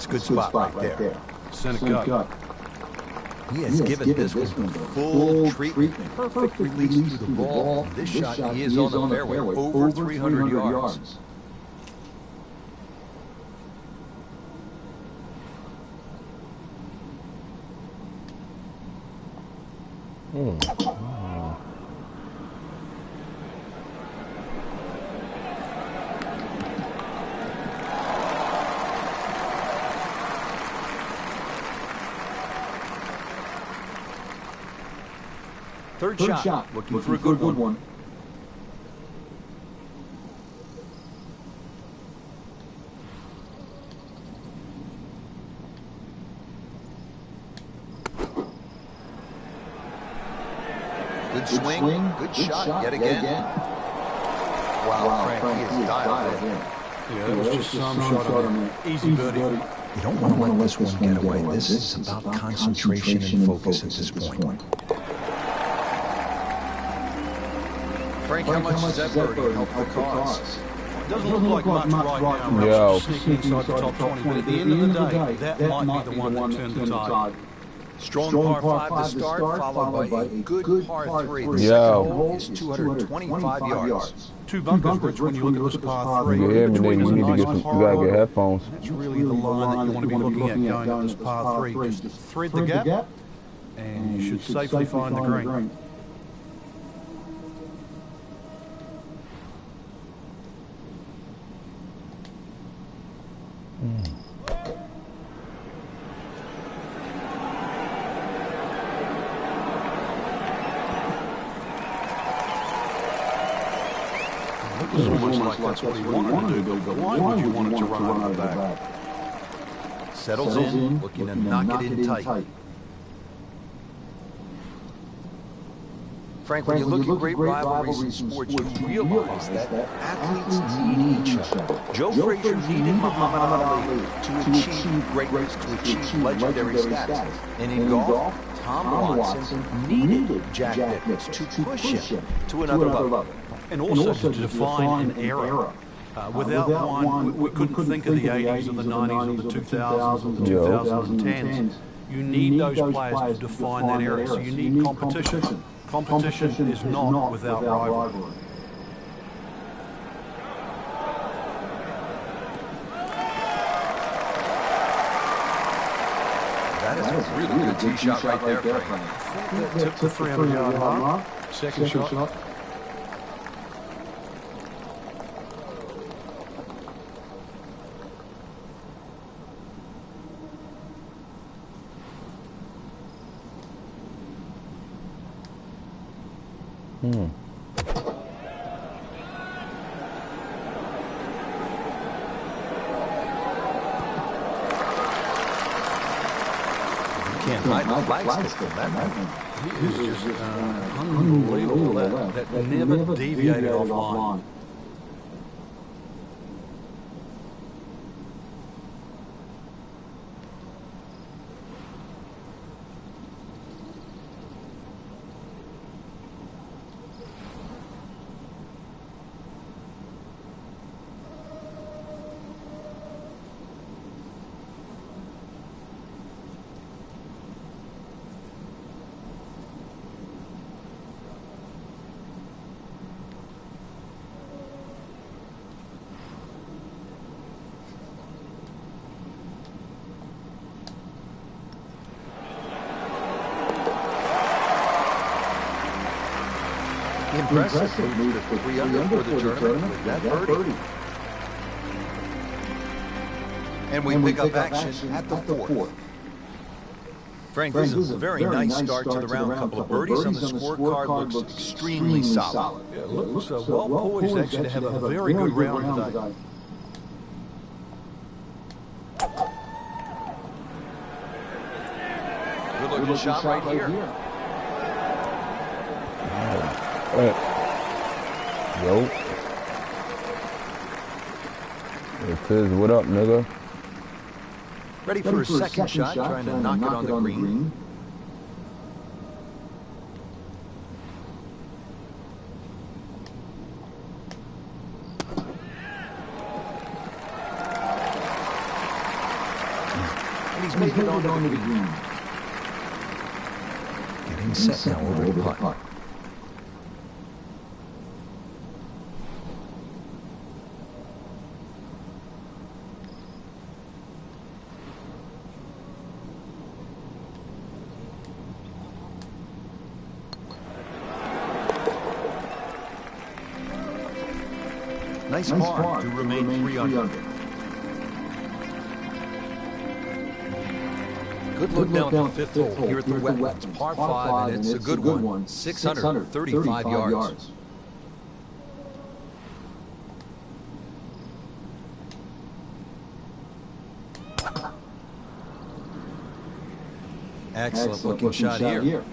That's a good spot right there. Center cut. He has given this one the full treatment. Perfect release through the ball. This shot, he is on the fairway, over 300 yards. Third shot, looking for a good one. Good swing, good shot yet again. Wow, Frank, he is dialed in. Yeah, it was just some shot on there. Easy birdie. You don't want to let this one get away. This is about concentration and focus at this point. Frank, how much does that birdie help the cause? Doesn't look like much right now. Yo. Sneaking inside the top 20, but at the end of the day, that might be the one that turned the tide. Strong par 5 to start, followed by a good par 3. The second Yo. hole is 225 yards. Two bunkers, Rich, when you look at this par 3. You hear me, nigga? You need to get Nice you gotta get headphones. That's really the line that you want to be looking at going at this par 3. Just thread the gap, and you should safely find the green. This is almost like that's what he wanted to do, but why would you want it to run out of the back? Settles in, looking to knock it in tight. Frank, when you look at great rivalries in sports, you realize that athletes need each other. Joe Frazier needed Muhammad Ali to achieve greatness, to achieve legendary status. And in golf, Tom Watson needed Jack Nicklaus to push him to another level. And also to define an era. Without one, we couldn't think of the 80s or the 90s or the 2000s or the 2010s. You need those players to define that era, so you need competition. Competition is not without rivalry. That is a really good tee shot right there, Frank. That took the 300-yard mark. Second shot. Can't hide the flagstick from that man. He is just unbelievable. That never deviated offline. Impressive. Moved to 3 under for the tournament with that birdie. And we pick up action at the 4th. Frank, this is a very nice start to the round. A couple of birdies on the scorecard, looks extremely solid. Yeah, looks well poised actually to have a very good round today. Good looking shot right here. Yo. It is, what up, nigga? Ready for a second shot, trying to knock it on the green. he's made it onto the green. Getting set now over the putt. Nice par to remain 3 under. Good look now at the fifth hole here at the Wetlands. Par 5, and it's a good one. 635 yards. Excellent looking shot here.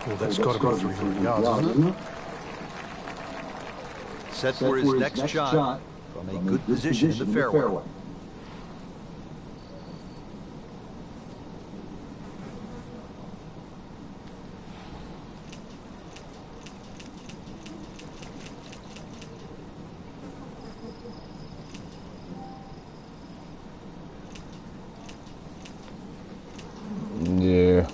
Well, that's got to be 300 yards, isn't it? Set for his next shot from a good position in the fairway. Yeah.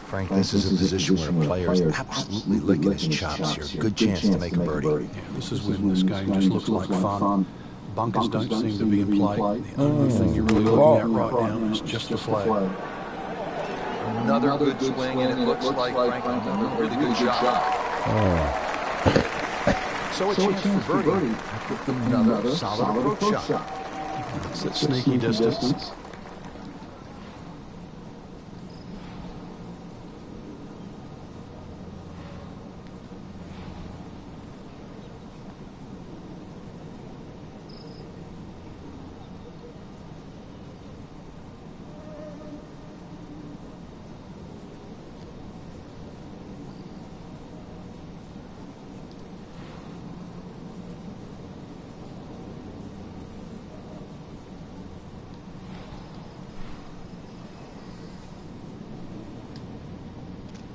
Frank, this is a position where a player is absolutely licking his chops here. Good chance to make a birdie. Yeah, this is when this game just looks like fun. Bunkers don't seem to be in play. The only thing you're really looking at right now is just the flag. Another good swing, and it looks like Frank on a really good shot. So a chance for birdie after another solid approach shot. It's that sneaky distance.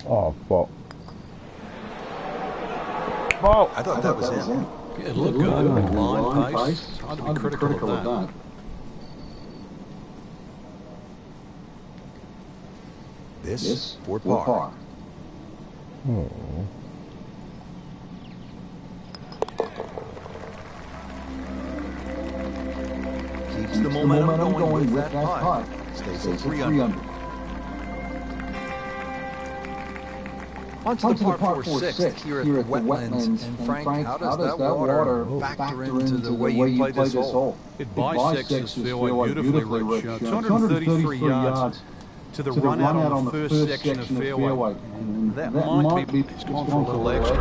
Oh, fuck. Fuck. I thought that was in. Yeah, it looked good. Line, pace. It's hard to be critical of that. This for par. Oh. Keeps the momentum going with that putt. Stays at 3 under. On to the par 4 6 here at the Wetlands. And Frank, how does that water factor into the way you play this hole? It bisects this fairway beautifully, Rich. 233 yards to the run out on the first section of fairway. And that might be, it's gone for a little extra.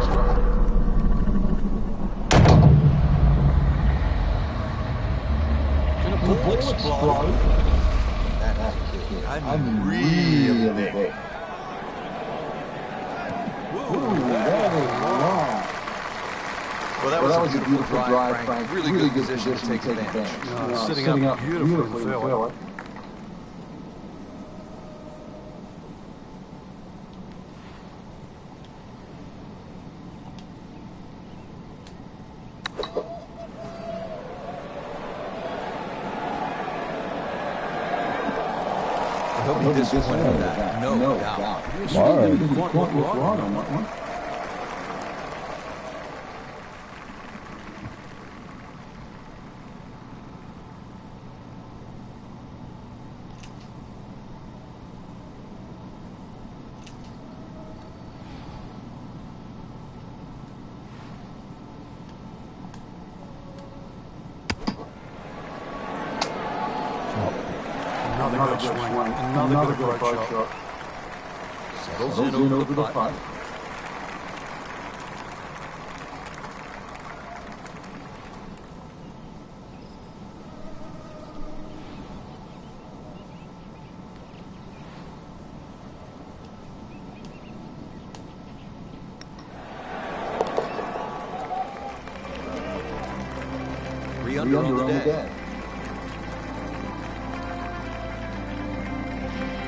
Can a ball explode? That's I'm really big. Well, that was a beautiful drive, Frank. Really good position to take advantage. Sitting up beautifully in the fairway. be disappointed with that, no doubt. You didn't quite look right on that one. Another good swing. Another good approach shot. Settles in over the putt. Three under on the day.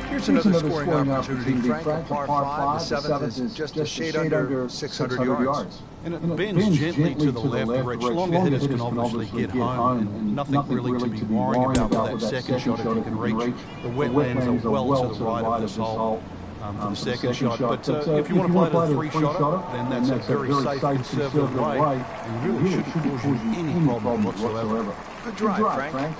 Here's another scoring opportunity, Frank. A par 5. The seventh is just a shade under 600 yards. And it bends gently to the left, which longer hitters can obviously get home, and nothing really to be worrying about with that second shot if you can reach. The wetlands are well to the right of this hole for the second shot. But if you want to play the three-shotter, then that's a very safe, conservative way, and really shouldn't cause you any problem whatsoever. Good drive, Frank.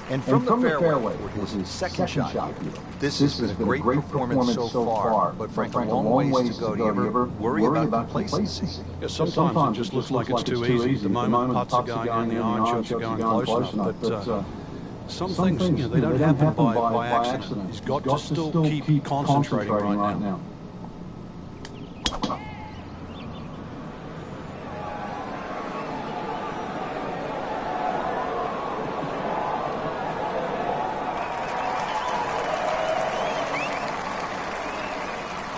And from the fairway, with his second shot here. This has been a great performance so far, but Frank, a long ways to go. Do you ever worry about complacency? Yeah, sometimes it just looks like it's too easy. The moment putts are going in, the iron shots are going close enough. But some things, they don't happen by accident. He's got to still keep concentrating right now.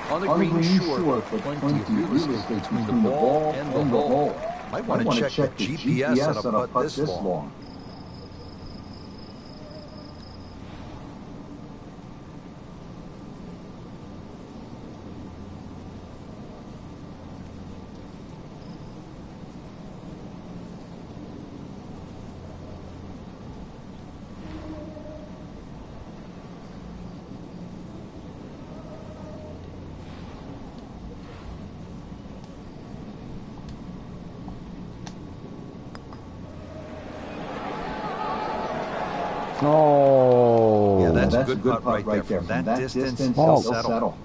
On the green shore, plenty of real estate between the ball and the hole. Might want to check the GPS on a putt this long. Oh. Yeah, that's a good putt right there. From that distance, he'll settle.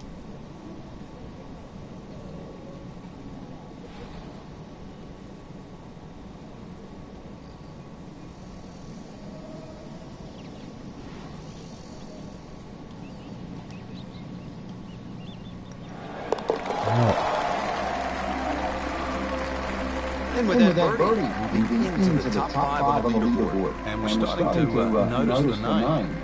And with that birdie, moving into the top 5 on the leaderboard. And we're starting to notice the nine.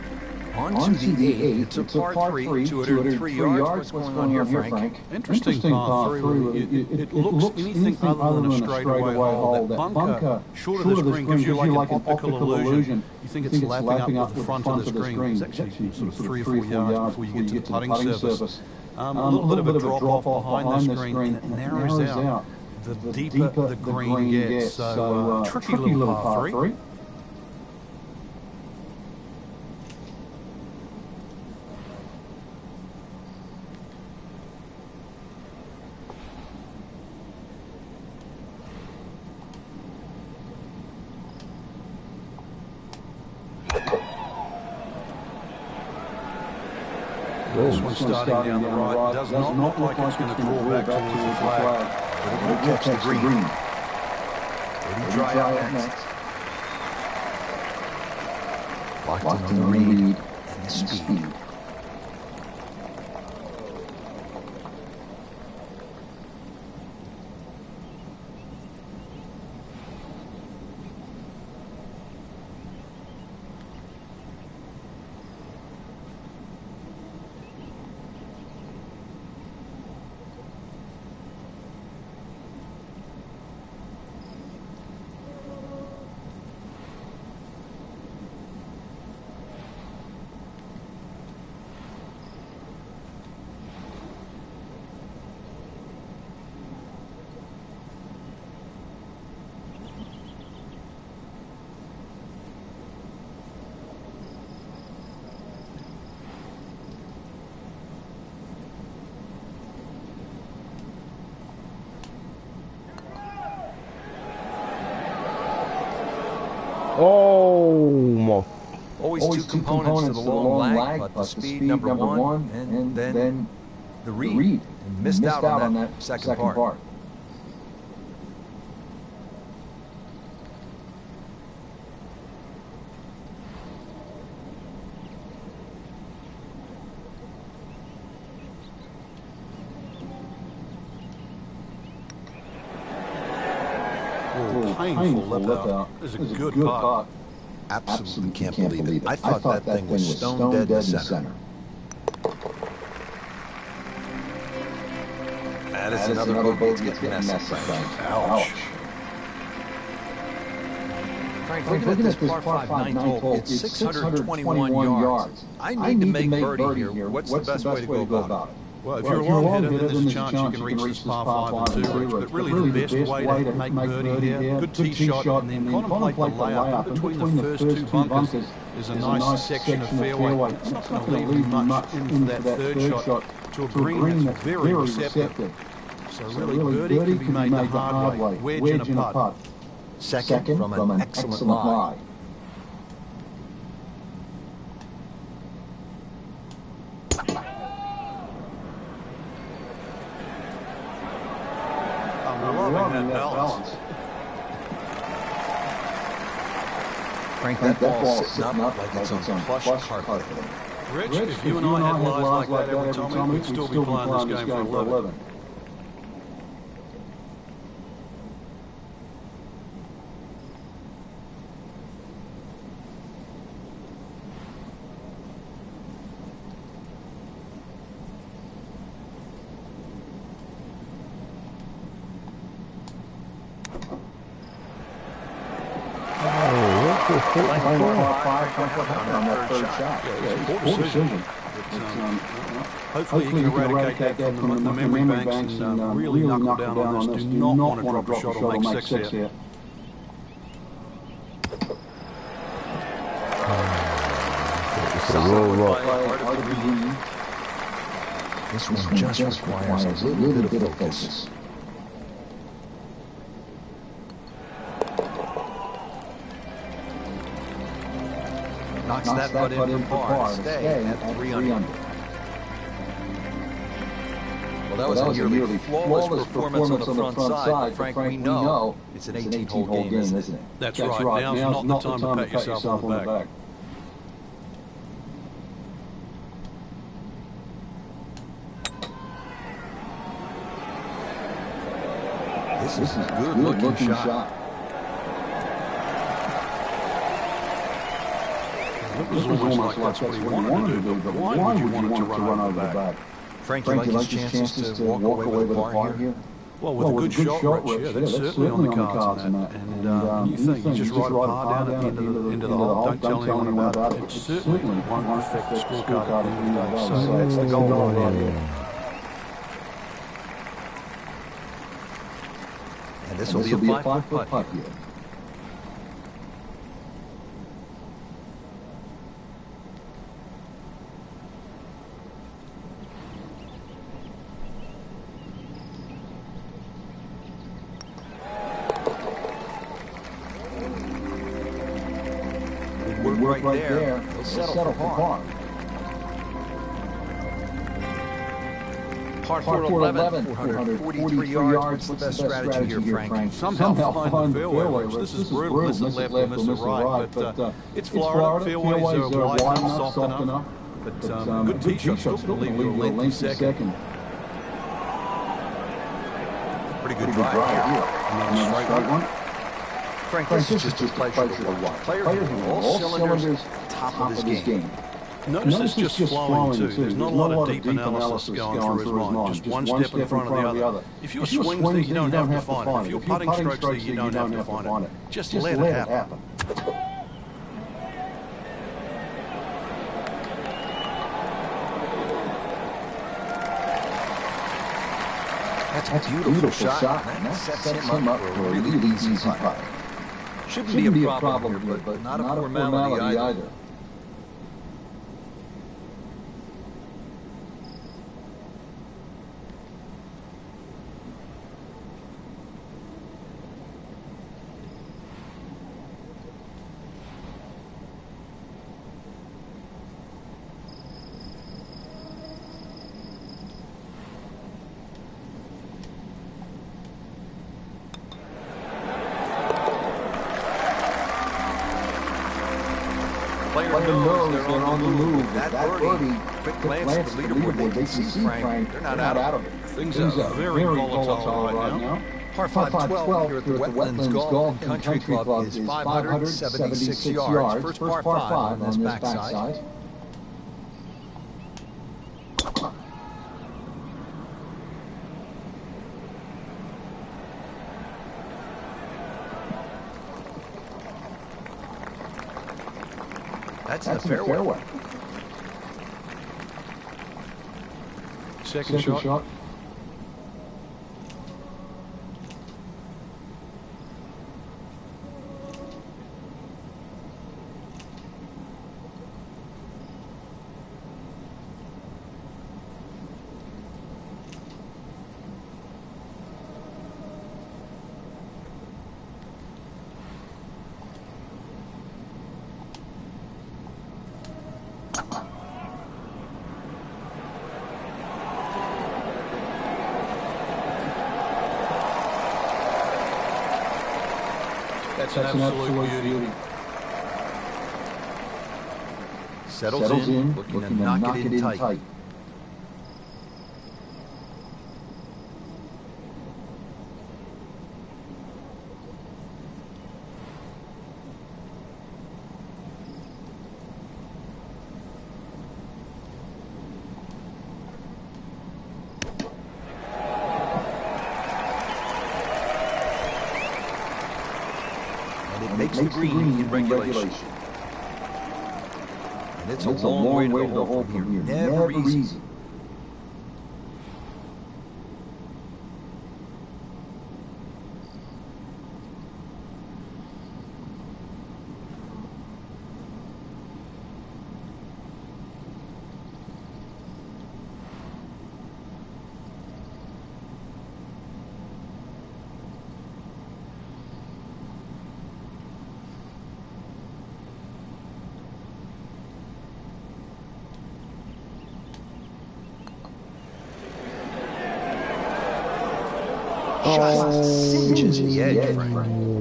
On to the 8. It's a par 3, 203 yards. What's going on here, Frank? Interesting par 3. It looks anything other than a straightaway hole. That bunker short of the screen gives you like an optical illusion. You think it's lapping up the front of the screen. It's actually sort of 3 or 4 yards before you get to the putting surface. A little bit of a drop off behind the screen, and it narrows out the deeper the green gets. So tricky little par 3. This one's starting down the right. Does not look like it's going to draw back towards the flag. But it will catch the green. Ready dry out next. Locked in the lead and the speed. Oh, Always two components to the long lag, but the speed, number one, and then the read. And missed out on that second part. Painful lip out. This is a good putt. Absolutely can't believe it. I thought that thing was stone dead in the center. That is another bogey. It's getting messy, Frank. Ouch. Frank, looking at this par 5 ninth hole, it's 621 yards. I need to make birdie here. What's the best way to go about it? Well, if you're a long hitter, then there's a chance you can reach this par 5 and 2, Rich. But really the best way to make birdie here, good tee shot, and then contemplate the layup. In between the first two bunkers is a nice section of fairway. It's not going to leave you much in for that third shot to a green that's very receptive. So really birdie can be made the hard way. Wedge and a putt. Second from an excellent lie. Loving that balance. Frank, that ball's sitting up like it's on plush carpet. Rich, if you and I had lives like that every time, we'd still be playing this game for a living. Hopefully you can eradicate that from the memory banks and really knuckle down on this. Do not want to drop a shot or make six here. This one just requires a little bit of focus. Knocks that putt in for par to stay at 3 under. Well, that was a nearly flawless performance on the front side, but Frank, we know it's an 18-hole game, isn't it? That's right. Now's not the time to pat yourself on the back. This is a good-looking shot. It was almost like that's what he wanted to do, but why would you want it to run over the back? Frank, you like his chances to walk away with a par here? Well, with a good shot, Rich, yeah, that's certainly on the cards in that. And you think you just write a par down at the end of the hole, don't tell anyone about it. It certainly won't affect the scorecard at the end of the day. So that's the goal right here. And this will be a 5-foot putt here. Right there. He'll settle for par. Par 4 11, 443 yards. What's the best strategy here, Frank? Somehow find the fairway, Rich. This is brutal. Miss it left or miss it right. But it's Florida. Fairways are wide enough, soft enough. But good tee shot. Still going to leave you a lengthy second. Pretty good drive here. Another straight one. Frank, this is just a pleasure to watch. Players are all cylinders top of his game. Notice it's just flowing too. There's not a lot of deep analysis going through his mind. Just one step in front of the other. If your swing's there, you don't have to find it. If your putting strokes there, you don't have to find it. Just let it happen. That's a beautiful shot, man. That sets him up for a really easy putt. Shouldn't be a problem here, but not a formality either. Player knows they're on the move. That birdie, quick glance at the leaderboard, they can see, Frank, they're not out of it. Things are very volatile right now. Par 5-12 here at the Wetlands Golf and Country Club is 576 yards. First par 5 on this backside. That's in the fairway. Second shot. That's an absolute beauty. Settles in, looking to knock it in tight. Makes the green in regulation. And it's a long way to the hole from here. Never easy. Just cinches the edge, Frank.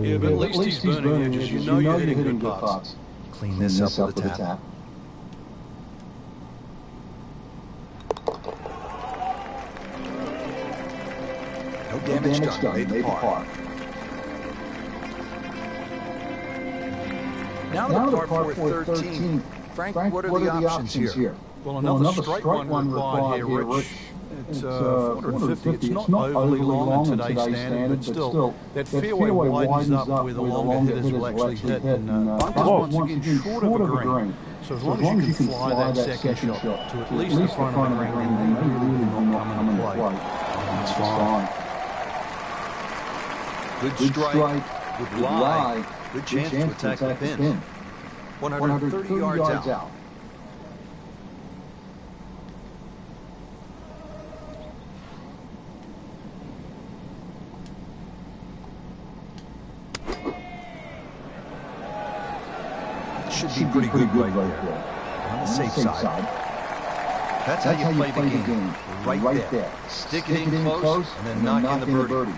Yeah, but at least he's burning edges. You know you're hitting good putts. Clean this up with a tap. No damage done. Made the par. Now to the par 4 13. Frank, what are the options here? Well, another straight one required here, Rich. It's 450. It's not overly long in today's standard, but still, that fairway widens up where the longer hitters will actually hit. And bunkers, once again, short of a green. So as long as you can fly that second shot to at least the front of the green, then you really will not come into play. That's fine. Good strike, good lie, good chance to attack the pin. 130 yards out. Should be pretty good right there. On the safe side. That's how you play the game. Right there. Stick it in close and then knock in the birdie.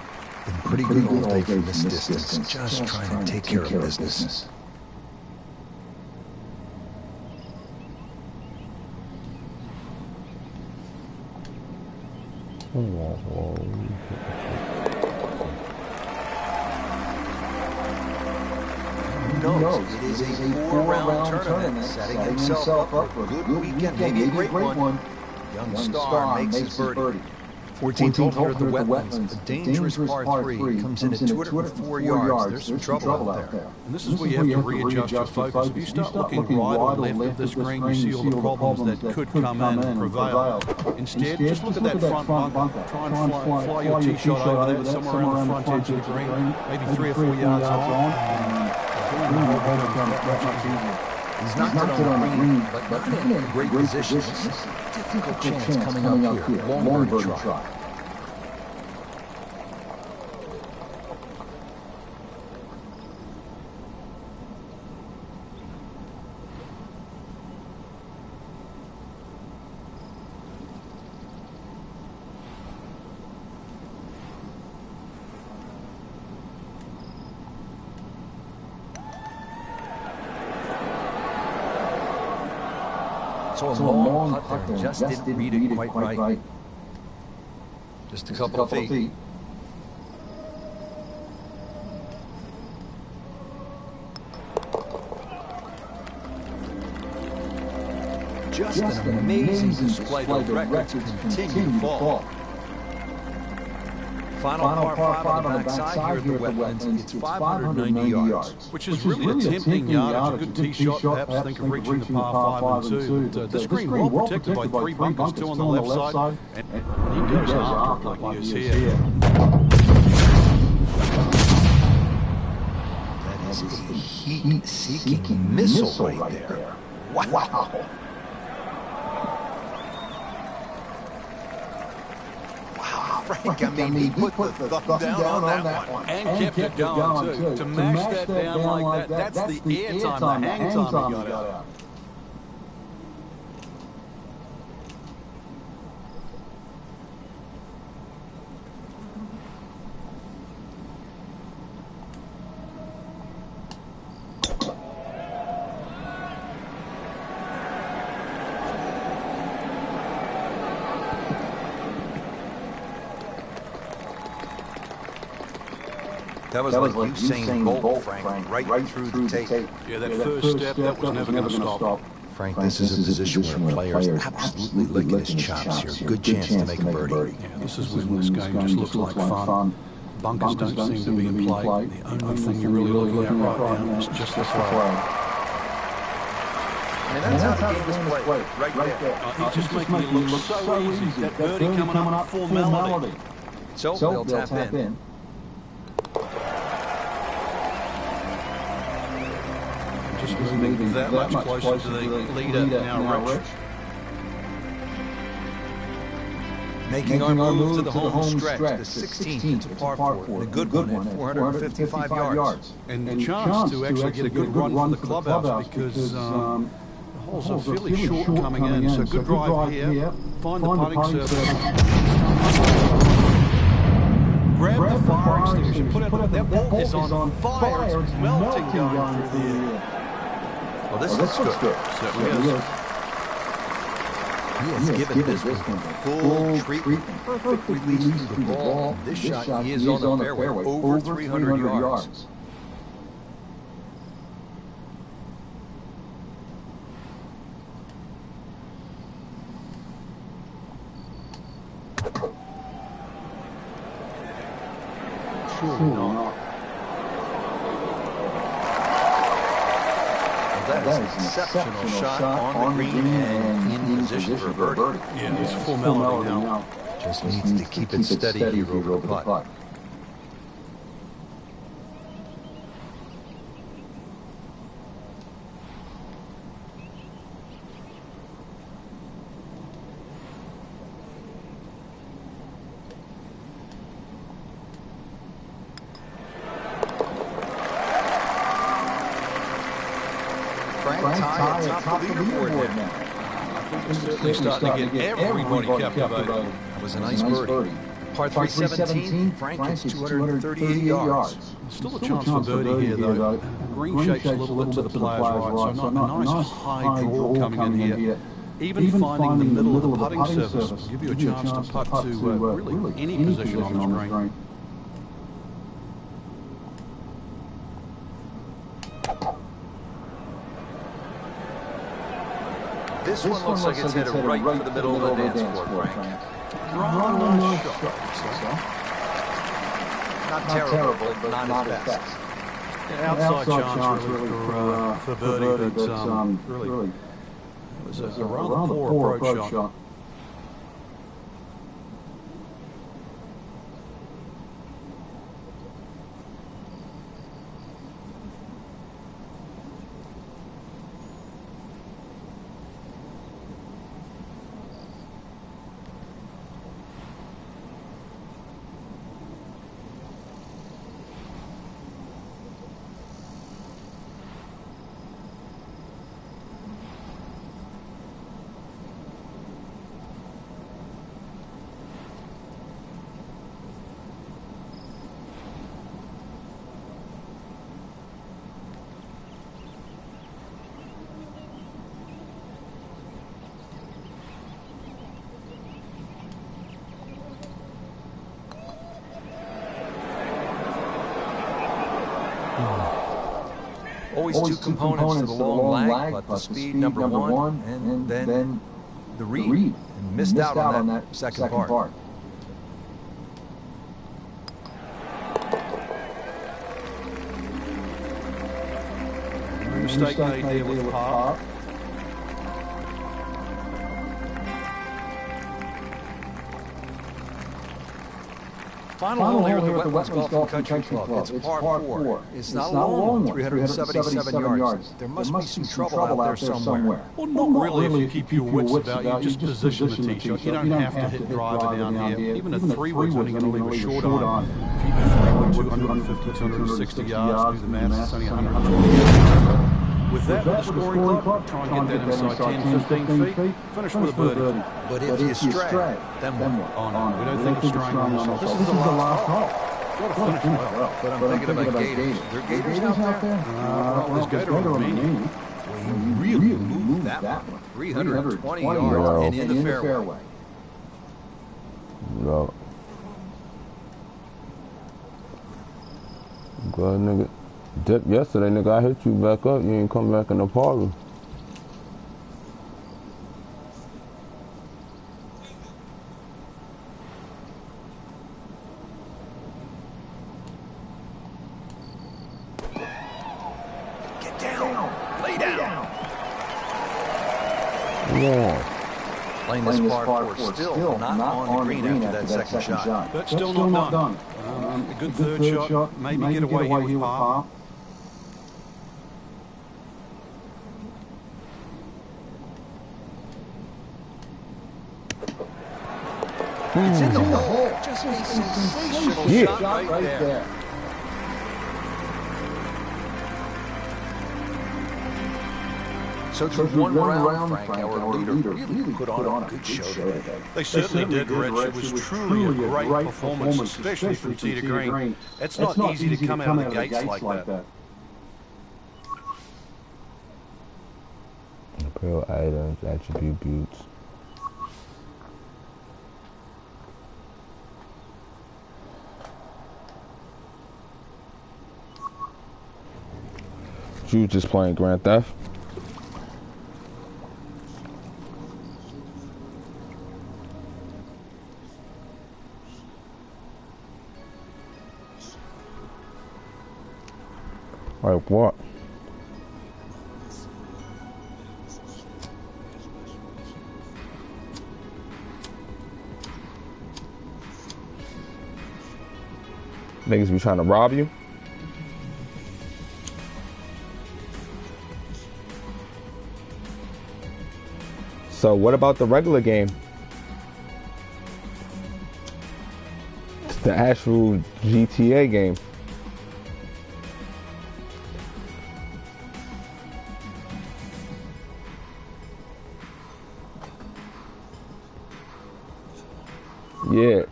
Been pretty good all day from this distance. Just trying to take care of business. Knows it is a 4-round tournament, setting himself up for a good weekend, maybe a great one. Young star makes his birdie. 14th hole here at the Wetlands, a dangerous par 3, comes in at 204 yards. There's some trouble out there. And this is where you have to readjust your focus. If you start looking right or left of the screen, you see all the problems that could come in and prevail. Instead, just look at that front bunker. Try and fly your tee shot over there with somewhere around the front edge of the green, maybe 3 or 4 yards on. He's knocked it on the green, but not in a great position. It's a difficult chance coming up here. Long birdie try. So a long putt there, just didn't read it quite right. Just a couple of feet. Just an amazing display. The records continue to fall. Final par 5 on the backside here at the wetlands. It's 590 yards. Which is really a tempting yardage. A good tee shot, perhaps think of reaching the par 5 and 2. But, this green well protected by 3 bunkers, 2 on the left side. And he goes after it like he is here. That is a heat-seeking missile right there. Wow. Frank, I mean, he put the thumb down on that one. And kept it going, too. To mash that down like that, that's the air time, the hang time he got out. That was like Usain Bolt, Frank, right through the tape. Yeah, that first step, that was never going to stop. Frank, this is a position where players absolutely licking his chops here. Good chance to make a birdie. Yeah, this is when this game just looks like fun. Bunkers don't seem to be in play. The only thing you're really looking at right now is just the flag. And that's how the game is played, right there. He's just making it look so easy. That birdie coming up full melody. So they'll tap in. Just moving that much closer to the leader now, Rich. Making our move to the home stretch, the 16th into par 4, and a good one at 455 yards. And the chance to actually get a good run for the clubhouse because the holes are fairly short coming in. So good drive here, find the putting surface. Grab the fire extinguisher, put out that ball is on fire, it's melting going through the air. Well, this looks good. Certainly is. He has given this one full treatment. Perfect release through the ball. This shot, he is on the fairway, over 300 yards. Surely not. That is an exceptional shot on the green and in position for a birdie. Yeah, it's full melody now. Just needs to keep it steady here over the putt. Frank Ty atop the leaderboard now. Certainly starting to get everybody captivated. That was a nice birdie. Par 317, Frank is 238 yards. Still a chance for birdie here, though. Green shape's a little bit to the player's right, so a nice high draw coming in here. Even finding the middle of the putting surface will give you a chance to putt to really any position on the green. This one looks like it's headed right for the middle of the dance floor, Frank. Nice shot. Not terrible, but not his best. Yeah, outside chance really for birdie, but really it was a rather poor approach shot. Always two components to the long lag, but the speed, number one, and then the read. And missed out on that second part. Mistake made there with par. Final hole here at the Wetlands Golf and Country Club. It's par 4. It's not a long one, 377 yards. There must be some trouble out there somewhere. Well, not really if you keep your wits about you. Just position the tee shot. You don't have to hit driver down here. Even a 3-wood's only going to leave a short iron. Keep a 3-wood 250, 260 yards. Do the maths, it's only 120 yards. With that, with the scoring club, try and get that inside 10, 15 feet. Finish with a birdie. But if you stray, then what? Oh no, we don't think of straying on this hole. This is the last hole. Got to finish well. But I'm thinking about gators. There gators out there? Well, there's gator on the menu. Well, you really moved that one. 320 yards and in the fairway. No. Good nigga. Dip yesterday, nigga. I hit you back up. You ain't come back in the parlor. Get down. Lay down. Yeah. Playing this par 4 still not on the green after that second shot. But still not done. A good third shot. Maybe get away here with par. It's in the hole. Just a sensational shot right there. So through one round, Frank, our leader really put on a good show today. They certainly did, Rich. It was truly a great performance, especially from tee to green. It's not easy to come out of the gates like that. Apparel items, attributes. You just playing Grand Theft? Like what? Niggas be trying to rob you? So what about the regular game? The actual GTA game. Yeah.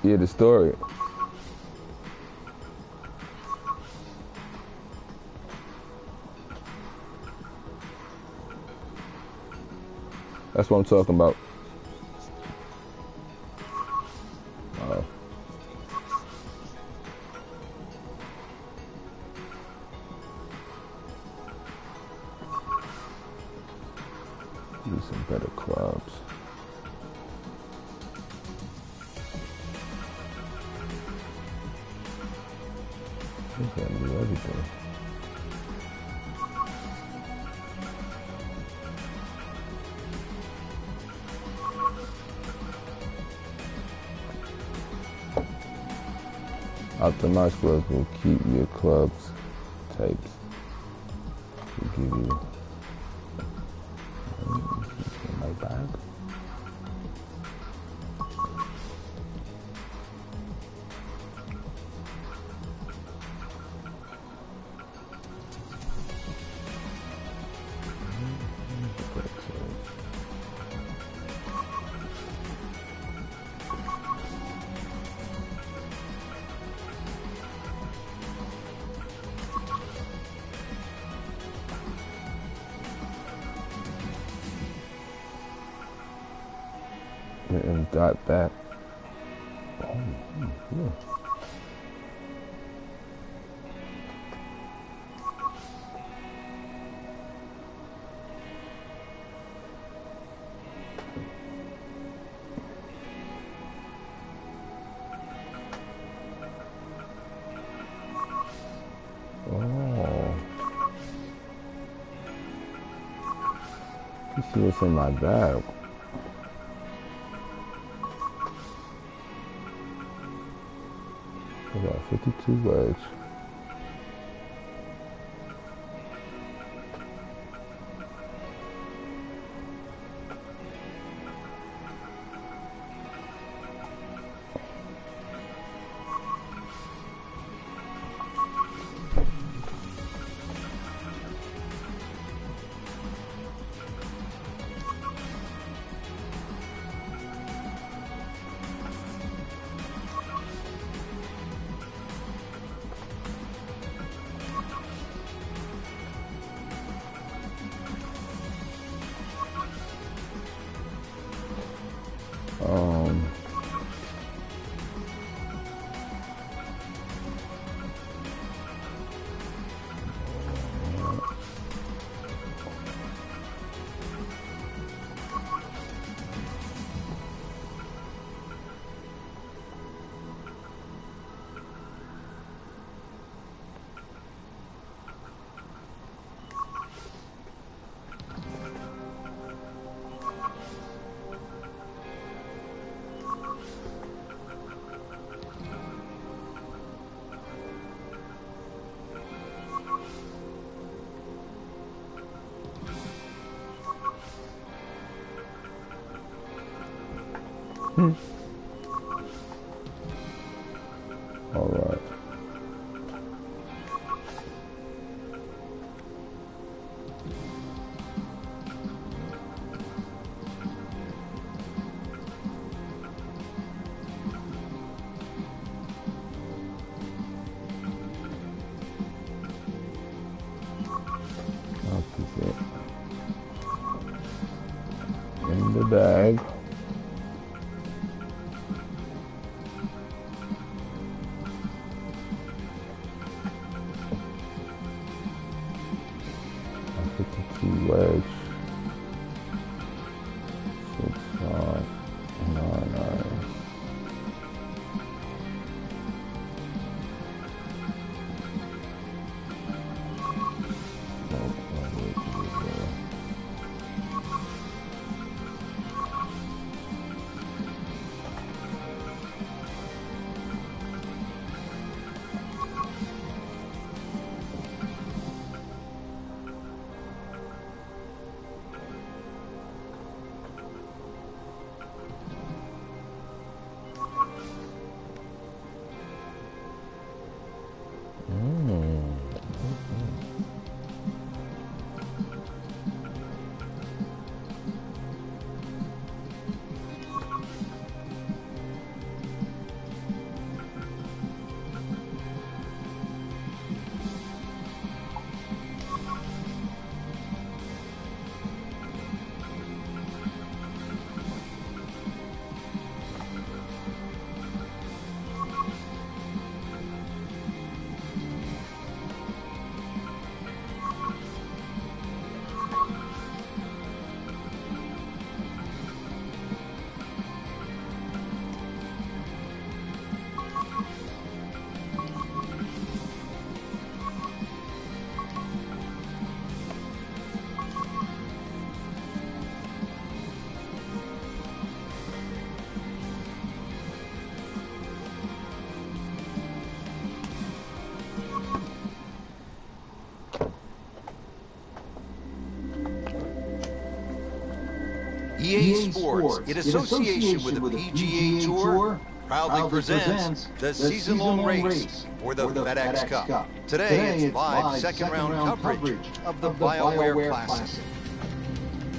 Yeah, the story. That's what I'm talking about. Need some better clubs. You gotta do everything. Optimized clubs will keep your clubs types. Will give you my bag. And got that. Oh, yeah. Let's see what's in my bag. I got 52 wedge. All right. I'll put it in the bag. Wedge 6, 5, 9, 9. EA Sports, in association with the PGA Tour, proudly presents the season-long race for the FedEx Cup. Today, it's live second-round coverage of the BioWare Classic.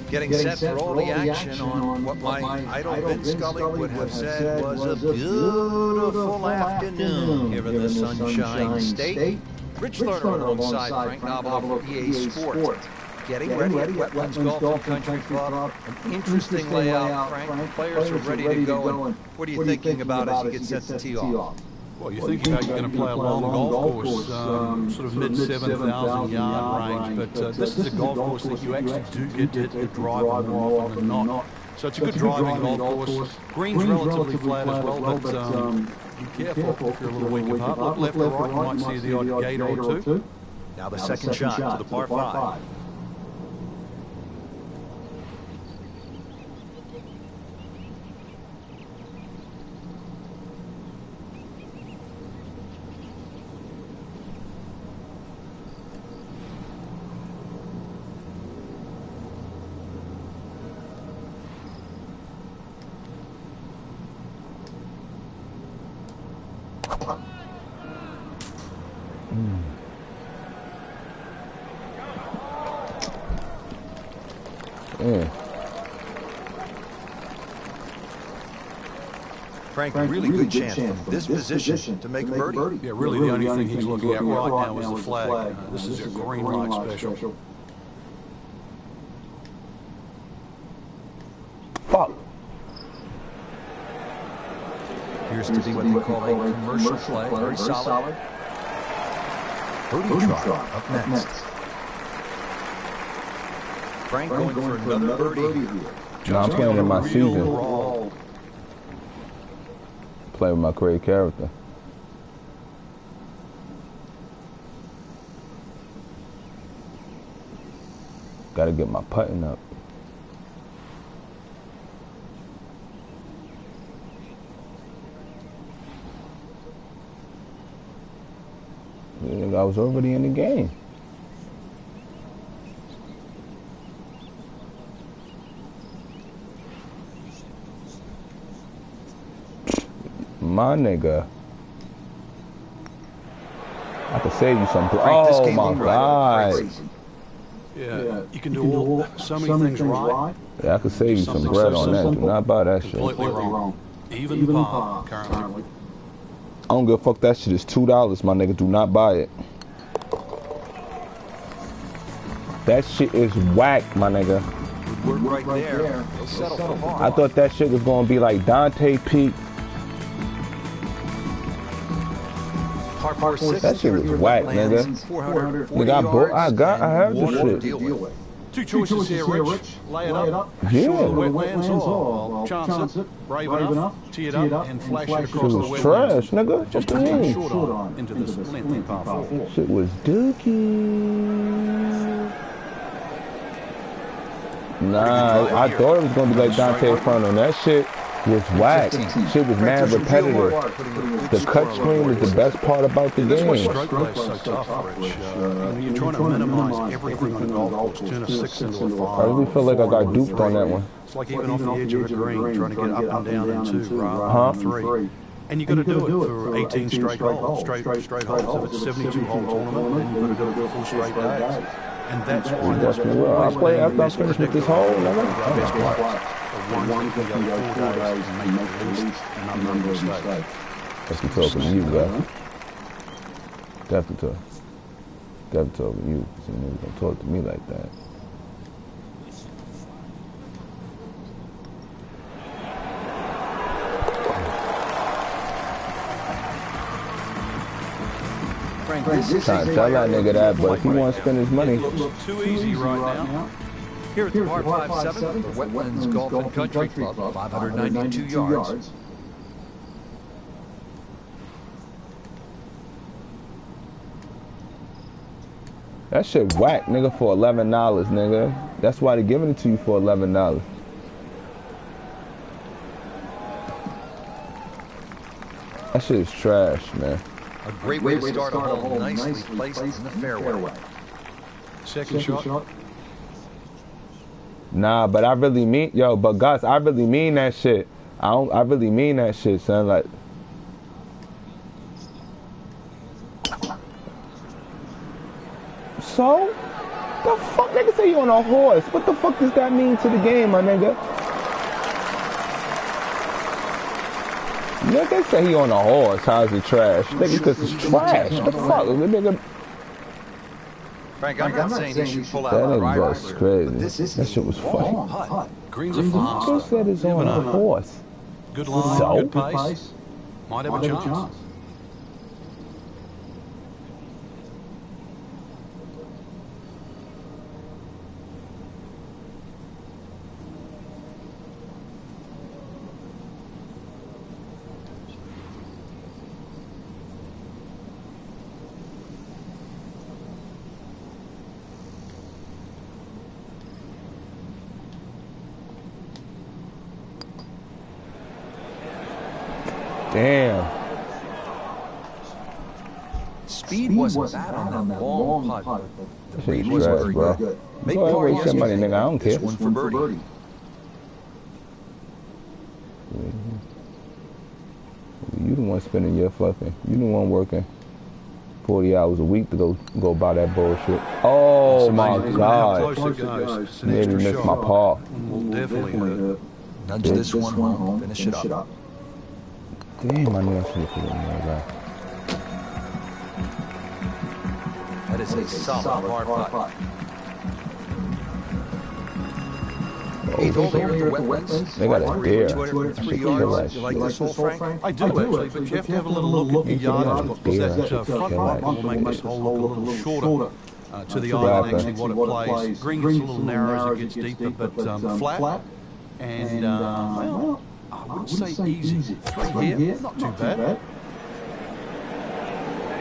Getting set for all the action on what my idol Vince Scully would have said was a beautiful afternoon here in the Sunshine State. Rich Lerner alongside Frank Nobilo for EA Sports. Getting ready at Wetlands Golf and Country Club. An interesting layout, Frank. Players are ready to go. And what are you thinking about as you get set to tee off? Well, you're thinking about you're going to play a long golf course, sort of mid-7,000 yard range, but this is a golf course that you actually do get to hit the driver more often than not. So it's a good driving golf course. Green's relatively flat as well, but be careful if you're a little weak of heart. Look left or right, you might see the odd gator or two. Now the second shot to the par 5. Yeah. Frank, really good chance from this position to make a birdie. Yeah, really the only thing he's looking at right now is the flag. This is a green light special. Fuck. Appears to be what they call a commercial play. Very solid. Birdie try up next. Frank going for another birdie here. No, I'm playing in my season. Play with my crazy character. Gotta get my putting up. I was already in the game. My nigga. I could save you some. Oh my God. Yeah, you can do so many things right. Yeah, I could save you some bread on that. Do not buy that shit. Completely wrong. Even par currently. I don't give a fuck. That shit is $2, my nigga. Do not buy it. That shit is whack, my nigga. Good work right there. He'll settle for par. I thought that shit was gonna be like Dante Peak. Par 6. That shit was whack, nigga. Nigga, I have the shit. Two choices here, Rich. Lay it up. Yeah. Short of the wetlands, or chance it. Brave enough. Tee it up and flash it across the Shit was wetlands. trash, nigga. Just What to you get mean? short on into this lengthy par 4. Shit was dookie. Nah, I thought it was gonna be like Dante Inferno. That shit was whack. Shit was mad repetitive. The cut screen is the best part about the That's why game. stroke play is so tough, Rich. You're trying to minimize everything on a golf course. Turn a 6 into a 5. I really feel like I got duped on that one. It's like even off the edge of a green, trying to get up and down in 2 rather than 3. And you've got to do it for 18 straight holes, straight holes. If it's a 72-hole tournament, then you've got to do it for full straight days. And that's why That's me well. I'll play after I finish with this hole, nigga. best players are ones that can go 4 days and make at least a number of mistakes. That's me talking to you, guys. Definitely talking to you. You niggas don't talk to me like that. Trying to tell that nigga that, but if he wants to spend his money. It looks too easy right now. Here at the par 5-7, the Wetlands Golf and Country Club, 592 yards. That shit whack, nigga, for $11, nigga. That's why they giving it to you for $11. That shit is trash, man. A great way to start a hole nicely placed in the fairway. Second shot. Nah, but I really mean, but Gus, I really mean that shit. I really mean that shit, son. Like, so, the fuck, nigga say you on a horse. What the fuck does that mean to the game, my nigga? Nigga say he on a horse. How's it trash? Nigga, because it's trash. The fuck, nigga. Frank, I'm not saying he should pull out That a nigga rider, was crazy. but this That shit was funny. Greens are Who fast. said he's on a horse? Good line, So? good pace. Might have a chance. Damn. Speed wasn't bad on that long putt, but the Shit read was trash, very bro. good. Go Make ahead, par waste your money, yesterday. nigga. I don't care. This one for birdie. You the one one spending your fucking. You the one working 40 hours a week to go buy that bullshit. Oh my God! Nearly missed my paw. Will definitely hurt. Nudge this one home, finish it up. Damn, I knew I should have put it in there. That is a solid hard putt. Eighth hole here at the wetlands. They got a deer. 203 yards. You like this hole, Frank? I do actually, but you have to have a little look at your yardage because that front bumper will make this hole look a little shorter to the eye than actually what it plays. Green gets a little narrow as it gets deeper, but flat. And, well, I wouldn't say easy. 3 here, not too bad.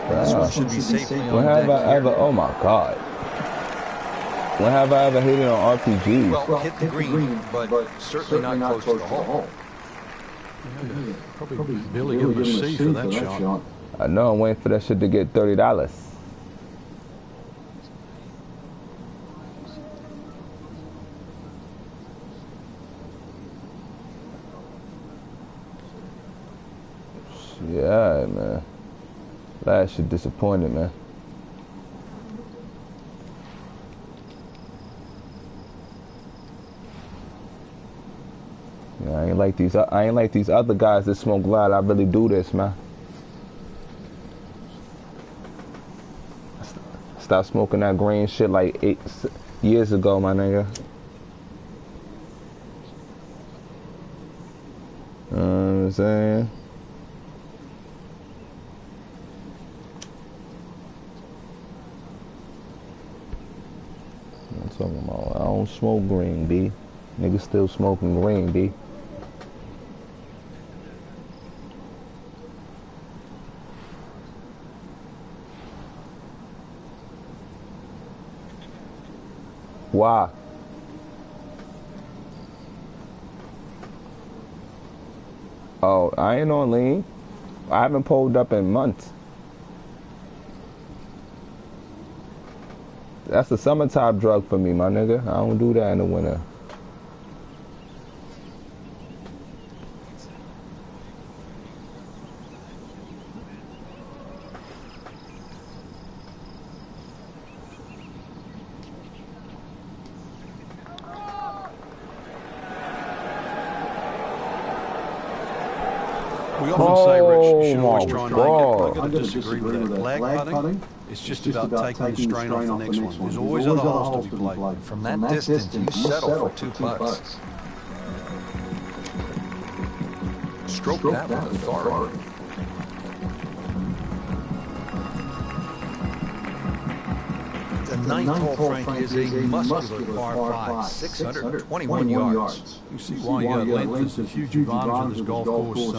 This one should be safely on When have deck I ever, oh my God. When have I ever hit it on RPG? Well, hit the green, but certainly not close to the hole. Probably barely give him a C for that shot. I know, I'm waiting for that shit to get $30. Yeah, man. Last shit disappointed, man. Yeah, I ain't like these other guys that smoke loud. I really do this, man. Stopped smoking that green shit like 8 years ago, my nigga. You know what I'm saying? I'm talking about, I don't smoke green, B. Niggas still smoking green, B. Why? Oh, I ain't on lean. I haven't pulled up in months. That's a summertime drug for me, my nigga. I don't do that in the winter. We often say, Rich, you should always try and make it. I'm going to disagree with that. Lag putting, it's just about taking the strain off the next one. There's always other holes to be played. From that distance, you settle for 2 putts. Stroke that with authority. The ninth hole, Frank, is a muscular par 5, 621 yards. You see why length is a huge advantage on this golf course,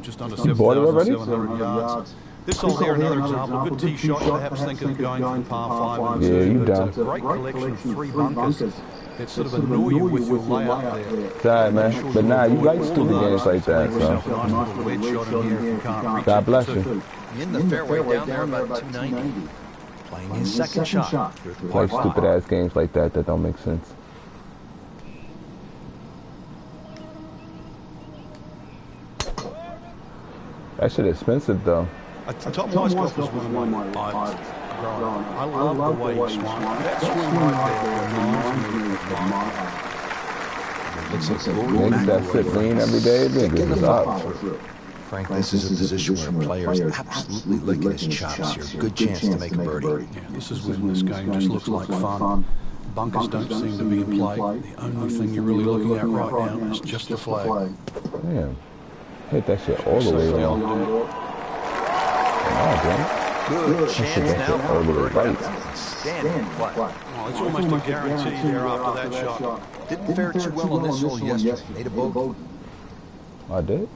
just under bought it already? 7,700 yards. This hole here, another example, good tee shot, perhaps thinking of going for the par 5. Yeah, you down. It's a great collection of 3 bunkers. It sort of annoy you with your layout there. Sorry, man. But nah, you like stupid games like that, so. God bless you. In the fairway down there about 290. Playing his second shot. Like stupid ass games like that don't make sense. That shit expensive though. A top ice golf was one of my idols growing up. I love the way he swung. That swing right there reminds me of Niggas that sit lean every day, niggas is up. Frank, this is a position where a player is absolutely licking his chops here. Good chance to make a birdie. Yeah, this is when this game just looks like fun. Bunkers don't seem to be in play. The only thing you're really looking at right now is just the flag. Damn. Hit that shit all the way down. Good chance now for a birdie. Standing flat. Oh, it's almost a guarantee there after that shot. Didn't fare too well on this hole yesterday. Made a bogey. I did?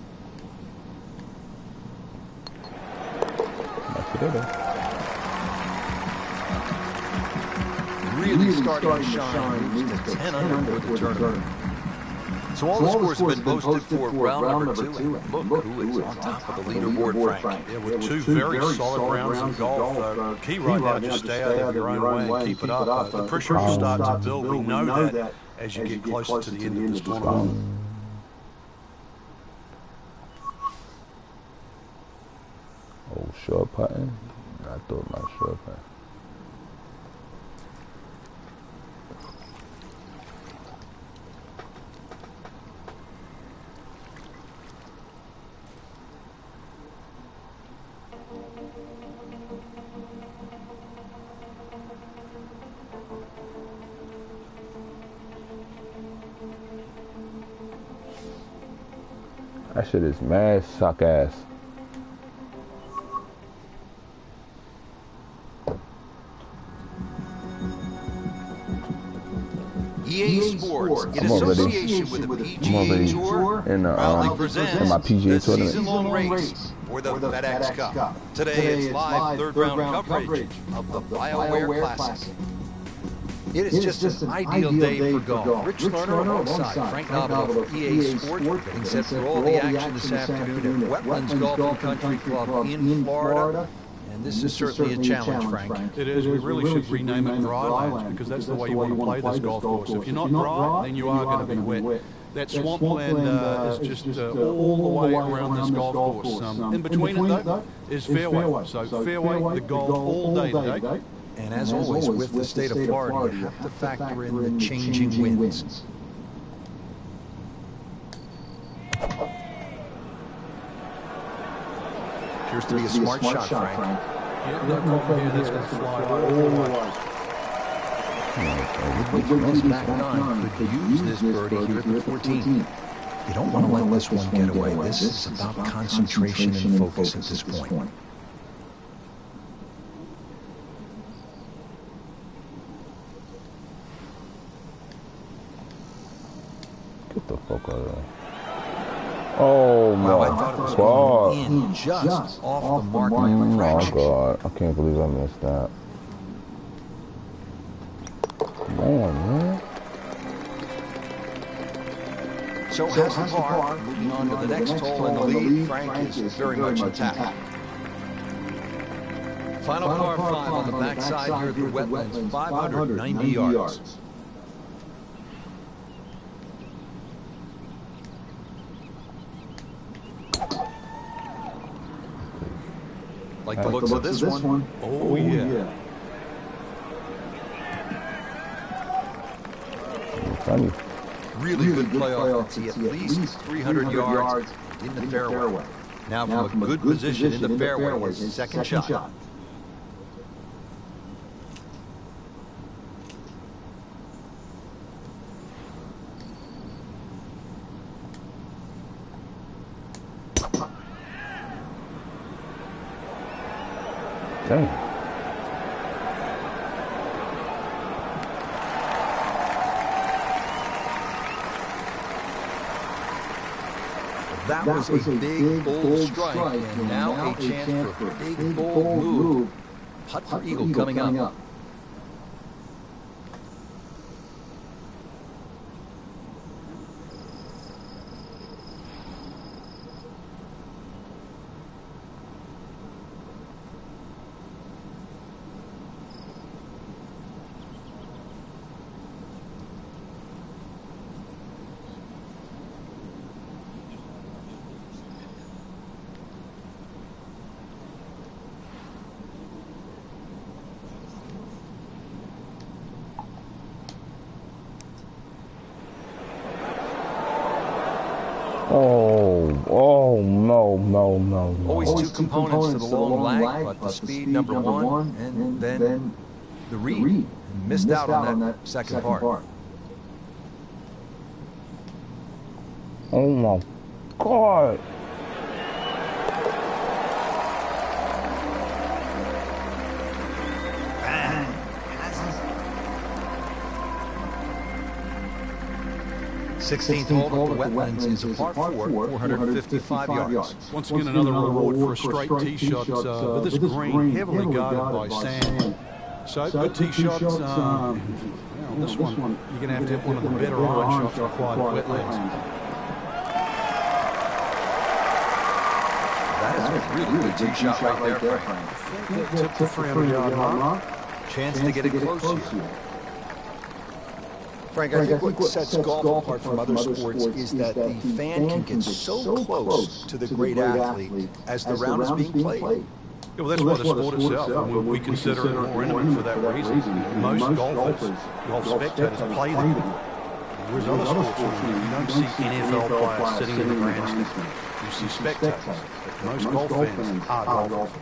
Really starting to shine. Moves to 10 under for the tournament. So all the scores have been posted for round number 2. And look who is on top of the leaderboard, Frank. Yeah, with 2 very solid rounds of golf. Key right now, just stay out of your own way and keep it up. The pressure will start to build. We know that as you get closer to the end of this tournament. Short putting? I thought about short putting. That shit is mad suck ass. EA Sports, in association with the PGA Tour, proudly presents my PGA the tournament. season-long race for the FedEx Cup. Today it's live third-round coverage of the BioWare Classic. It is just an ideal day for golf. Rich Lerner alongside Frank Nobilo of EA Sports, getting set for all the action this afternoon at Wetlands Golf and Country Club in Florida. And this is certainly a challenge, Frank. It is. We really should rename it Drylands because that's the way you want to play this golf course. If you're not dry, then you are going to be wet. That swampland is just all the way around this golf course. In between it, though, is fairway. So fairway, the golf all day today. And as always, with the state of Florida, you have to factor in the changing winds. Appears to be a smart shot, Frank. Yeah, no problem here. That's going to fly all the way. This back nine could use this birdie here at the 14. You don't want to let this one get away. This is about concentration and focus at this point. Get the fuck out of there. Oh my I thought it was going in just off the mark by a fraction. Oh God, I can't believe I missed that. Come on, man. So has the par, moving on to the next hole in the lead. Frank is very much intact. Final par 5 on the backside here at the Wetlands, 590 yards. Like the looks of this one. Oh, yeah. Funny. Really good playoff to tee at least 300 yards in the fairway. Now from a good position in the fairway, his second shot. Dang. That was a big, bold strike, and now a chance for a big, bold move. Putt for eagle coming up. Oh, no. Always two components to the long lag, but the speed, number one, and then the read. And missed out on that second part. Oh my God. Bang. 16th hole at the Wetlands is a par 4, 455 yards. Once again, another reward for a straight tee shot, but this green heavily guarded by sand. So good tee shots. This one, you're going to have one of the better iron shots required at Wetlands. That is a really good tee shot right there, Frank. I think that took the 300-yard mark. Chance to get it close here. Frank, I think what sets golf apart from other sports is that the fan can get so close to the great athlete as the round is being played. Yeah, well, that's why the sport itself, and we consider it more intimate for that reason. Most golfers, golf spectators, play the game. Whereas other sports, you don't see NFL players sitting in the grandstand. You see spectators. But most golf fans are golfers.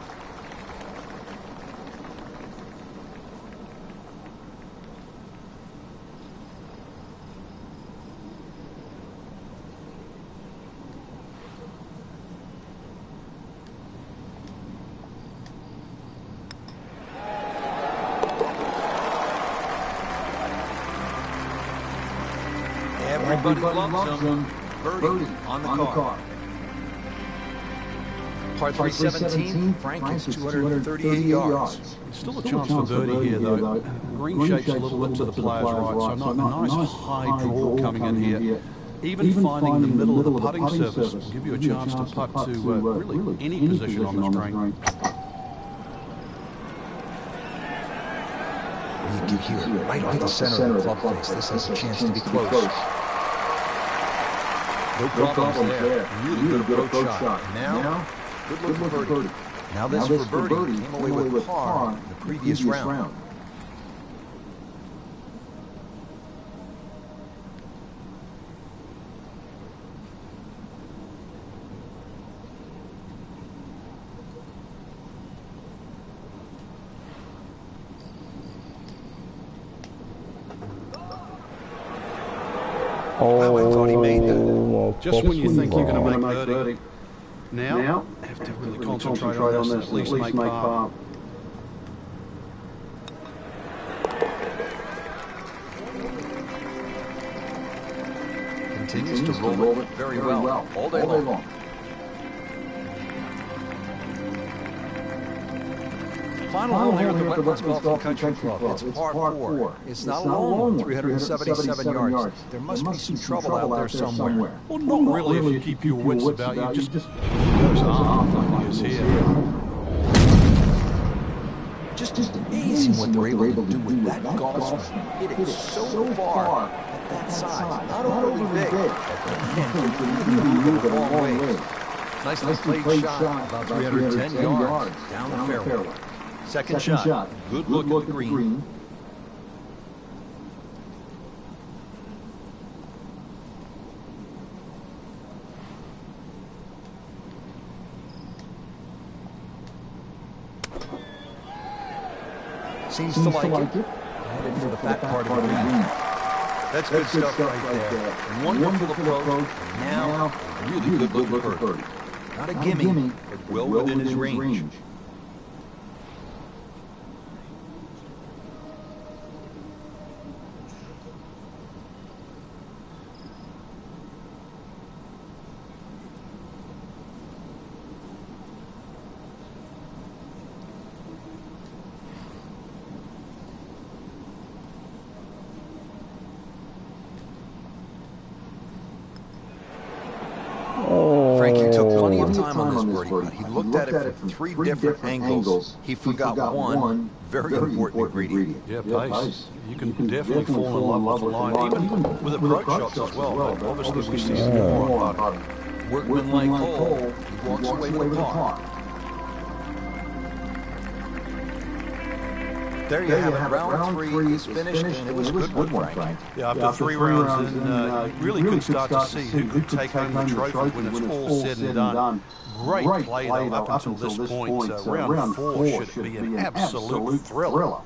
Everybody loves them. Birdie on the card. Par 317, Frank, it's 238 yards. Still a chance for birdie here, though. Green shape's a little bit to the player's right, so not a nice high draw coming in here. Even finding the middle of the putting surface will give you a chance to putt to really any position on this green. You can hear it right off the center of the club face. This has a chance to be close. No problems there. Really good approach shot. Now, good look for birdie. Now this for birdie. Came away with par in the previous round. Wow, I thought he made that. Just when you think you're going to make birdie. Now, have to really concentrate on this and at least make par. Continues to roll it very well all day long. Final hole here at the Wentworth Golf and Country Club. It's par 4. It's not a long one, 377 yards. There must be some trouble out there somewhere. Well, not really if you keep your wits about you. Just goes arm like he is here. Just amazing what they're able to do with that golf swing. Hit it so far at that size. Not overly big, but can move it a long way. Nicely played shot, about 310 yards down the fairway. Second shot. Good look at the green. Seems to like it. Headed for the fat part of the green. That's good stuff right there. Wonderful approach. Now, really good look at birdie. Not a gimme, but well within his range. Frankie took plenty of time on this birdie, but he looked at it from three different angles. He forgot one very important ingredient. Yeah, pace. You can definitely fall in love with the line, even with approach shots as well. But obviously, we see some more on putting. Workman-like hole, he walks away with a par. There you have it. Round 3 is finished, and it was a good one, Frank. Yeah, after 3 rounds, and you really could start to see who could take home the trophy when it's all said and done. Great play, though, up until this point. Round 4 should be an absolute thriller.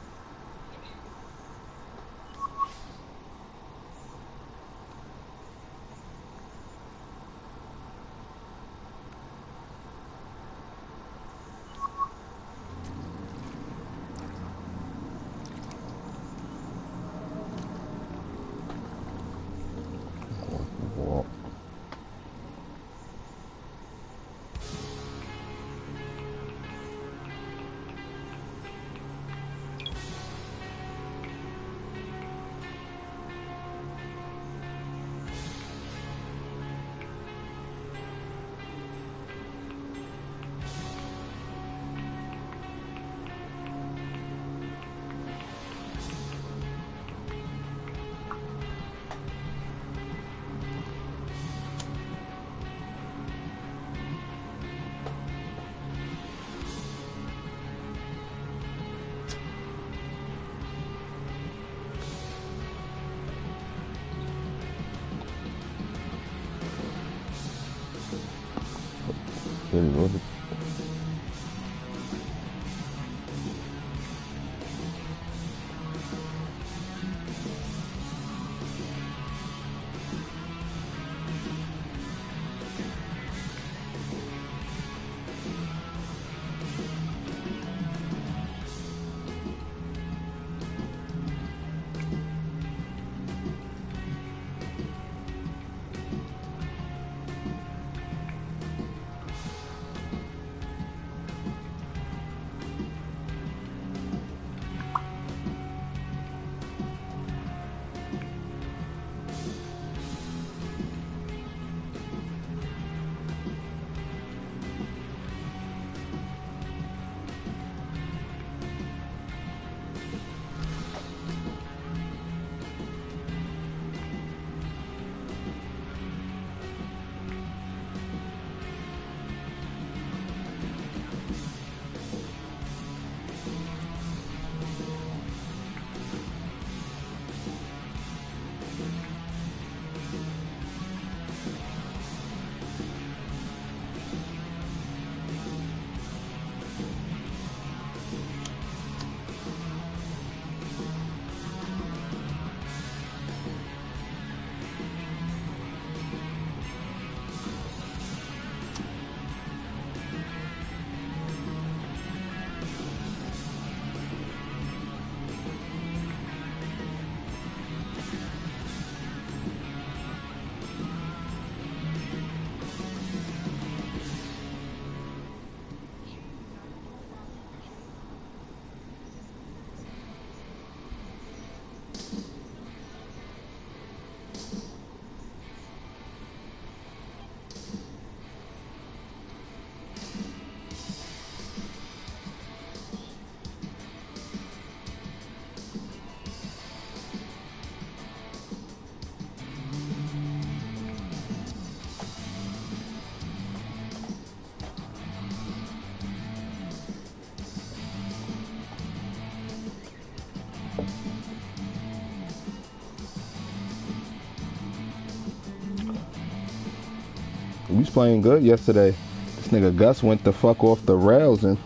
We was playing good yesterday. This nigga Gus went the fuck off the rails and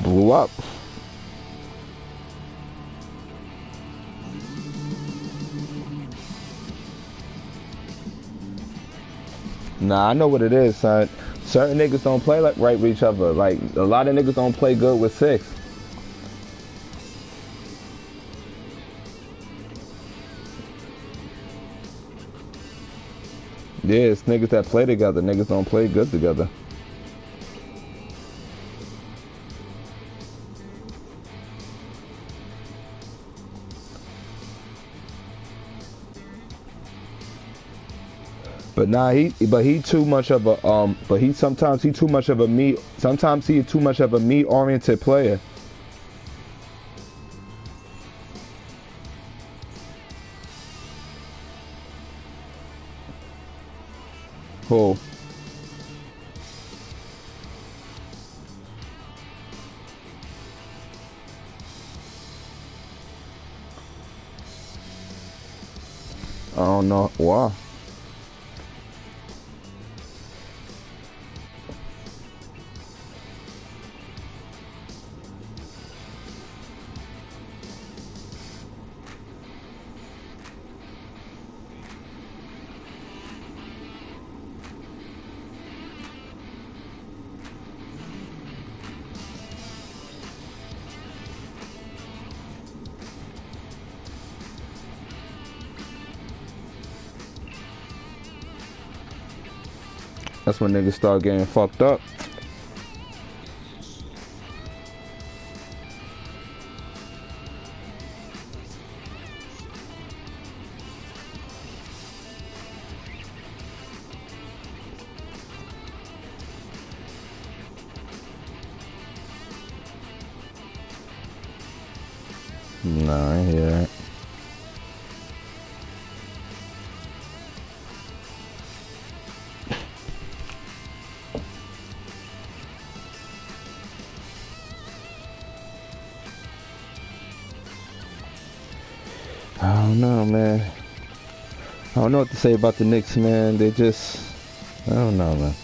blew up. Nah, I know what it is, son. Certain niggas don't play like right with each other. Like, a lot of niggas don't play good with 6. Yeah, it's niggas that play together. Niggas don't play good together. But nah, he too much of a sometimes he too much of a me oriented player. Who? I don't know why. That's when niggas start getting fucked up. Nah, I ain't hear that. I don't know, man. I don't know what to say about the Knicks, man. They just, I don't know, man.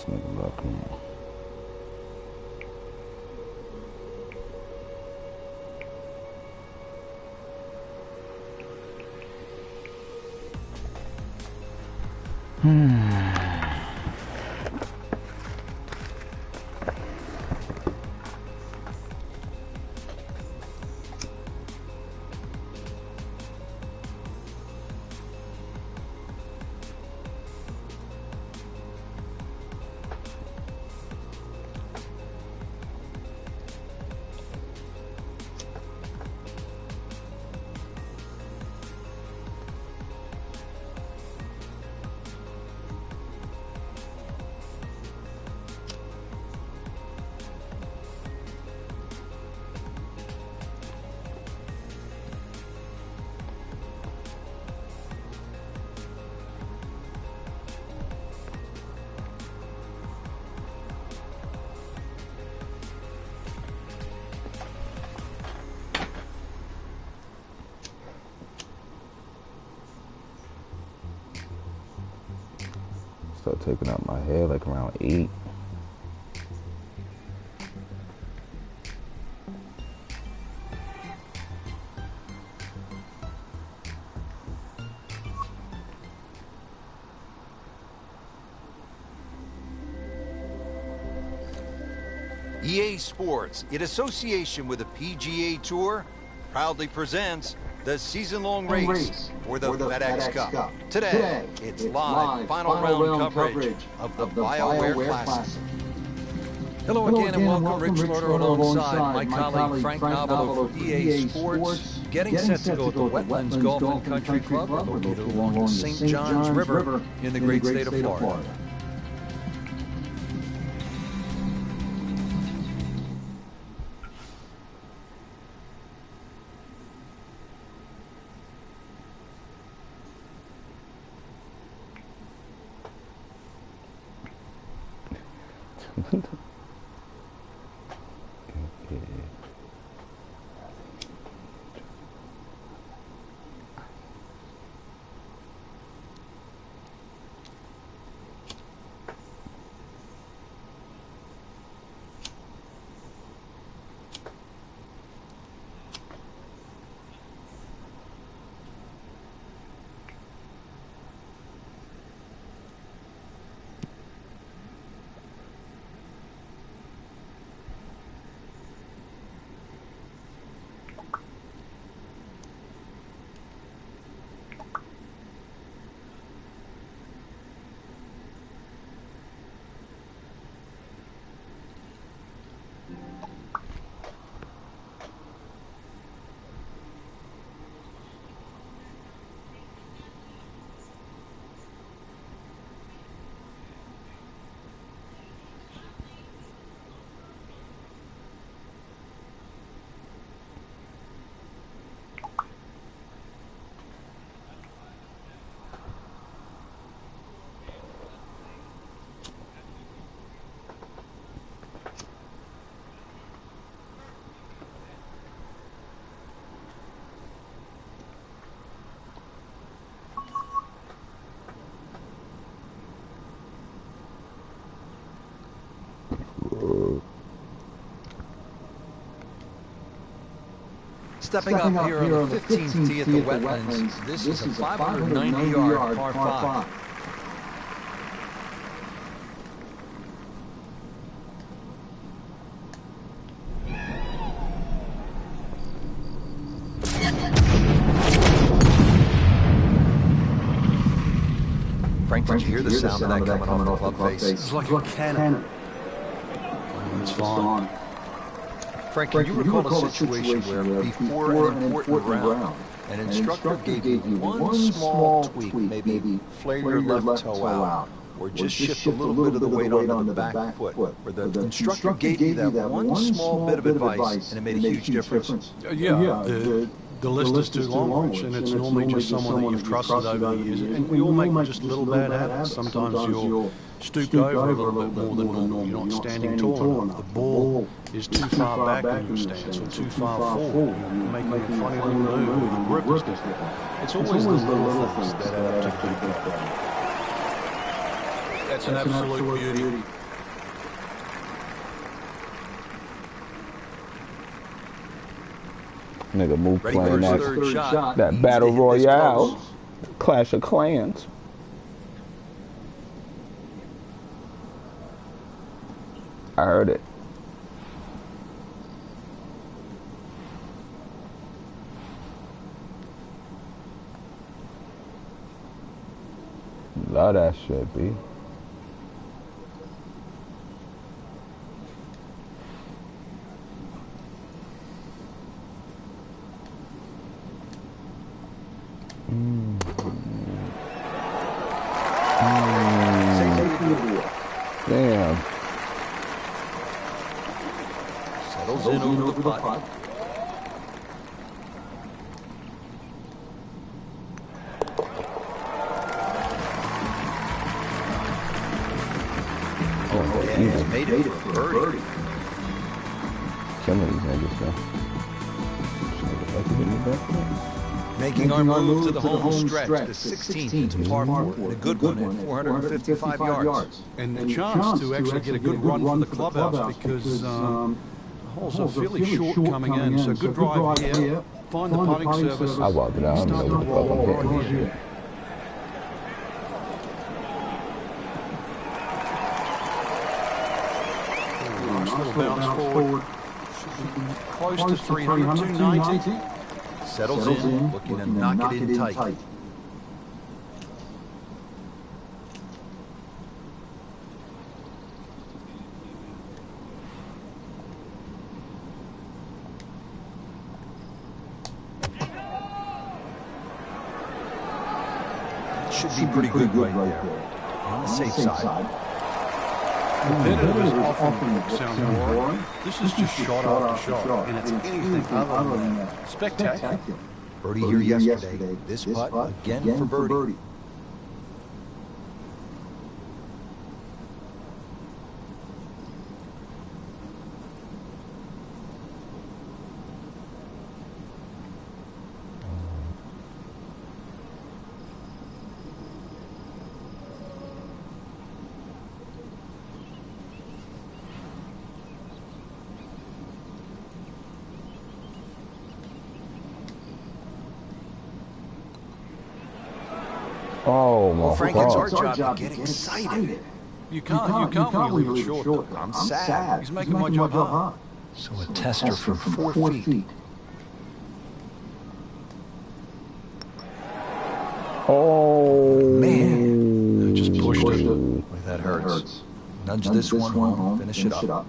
nigga left me. Start taking out my hair like around 8. EA Sports, in association with the PGA Tour, proudly presents the season-long race for the FedEx Cup. Today, it's live final round coverage of the BioWare Classic. Hello again and welcome, Rich Slaughter alongside my colleague Frank Novello of EA Sports, getting set to go to the Wetlands Golf and Country Club, located along the St. Johns River in the great state of Florida. Stepping up here on the 15th tee at the Wetlands, this is a 590-yard par 5. Frank, did you hear the sound of that coming off the club face? It's like a cannon. It's fine. Frank, can you recall a situation where before an important round, an instructor gave you one small tweak, maybe flare your left toe out, or just shift a little bit of the weight onto the back foot, where the instructor gave you that one small bit of advice and it made a huge difference? The list is too long, Rich, and it's normally just someone that you've trusted over the years. And we all make just little bad habits. Sometimes you're stooped over a little bit more than normal. You're not standing tall enough. The ball is too far back in your stance or too far forward. You're making a funny little move or the grip is different. It's always the little things that add up to the big problem. That's an absolute beauty. Nigga move Ready for playing his that, third shot. that Needs Battle to hit this Royale, close. Clash of Clans. I heard it. Love that shit, B. Damn. Settles in over the putt. And he's made it for a birdie. Killing these niggas, though. Making our move to the home stretch, the 16th into par 4, and a good one at 455 yards. And the chance to actually get a good run for the clubhouse because the holes are fairly short coming in. So good drive here. Find the putting surface. I walked it out. I don't know what the fuck I'm hitting here. Nice little bounce forward. Close to 300, 290. Settles in, looking to knock it in tight. Should be pretty good right there. On the safe side. Competitors often sound boring. This is just shot after shot, and it's anything other than spectacular. Birdie here yesterday. This putt again for birdie. Oh my Frank, God. it's our job to get excited. You can't when you leave it short. I'm sad. He's making my job hard. So a tester from 4 feet. Oh Man, Just pushed it. boy, that hurts. Nudge this one home, finish it up.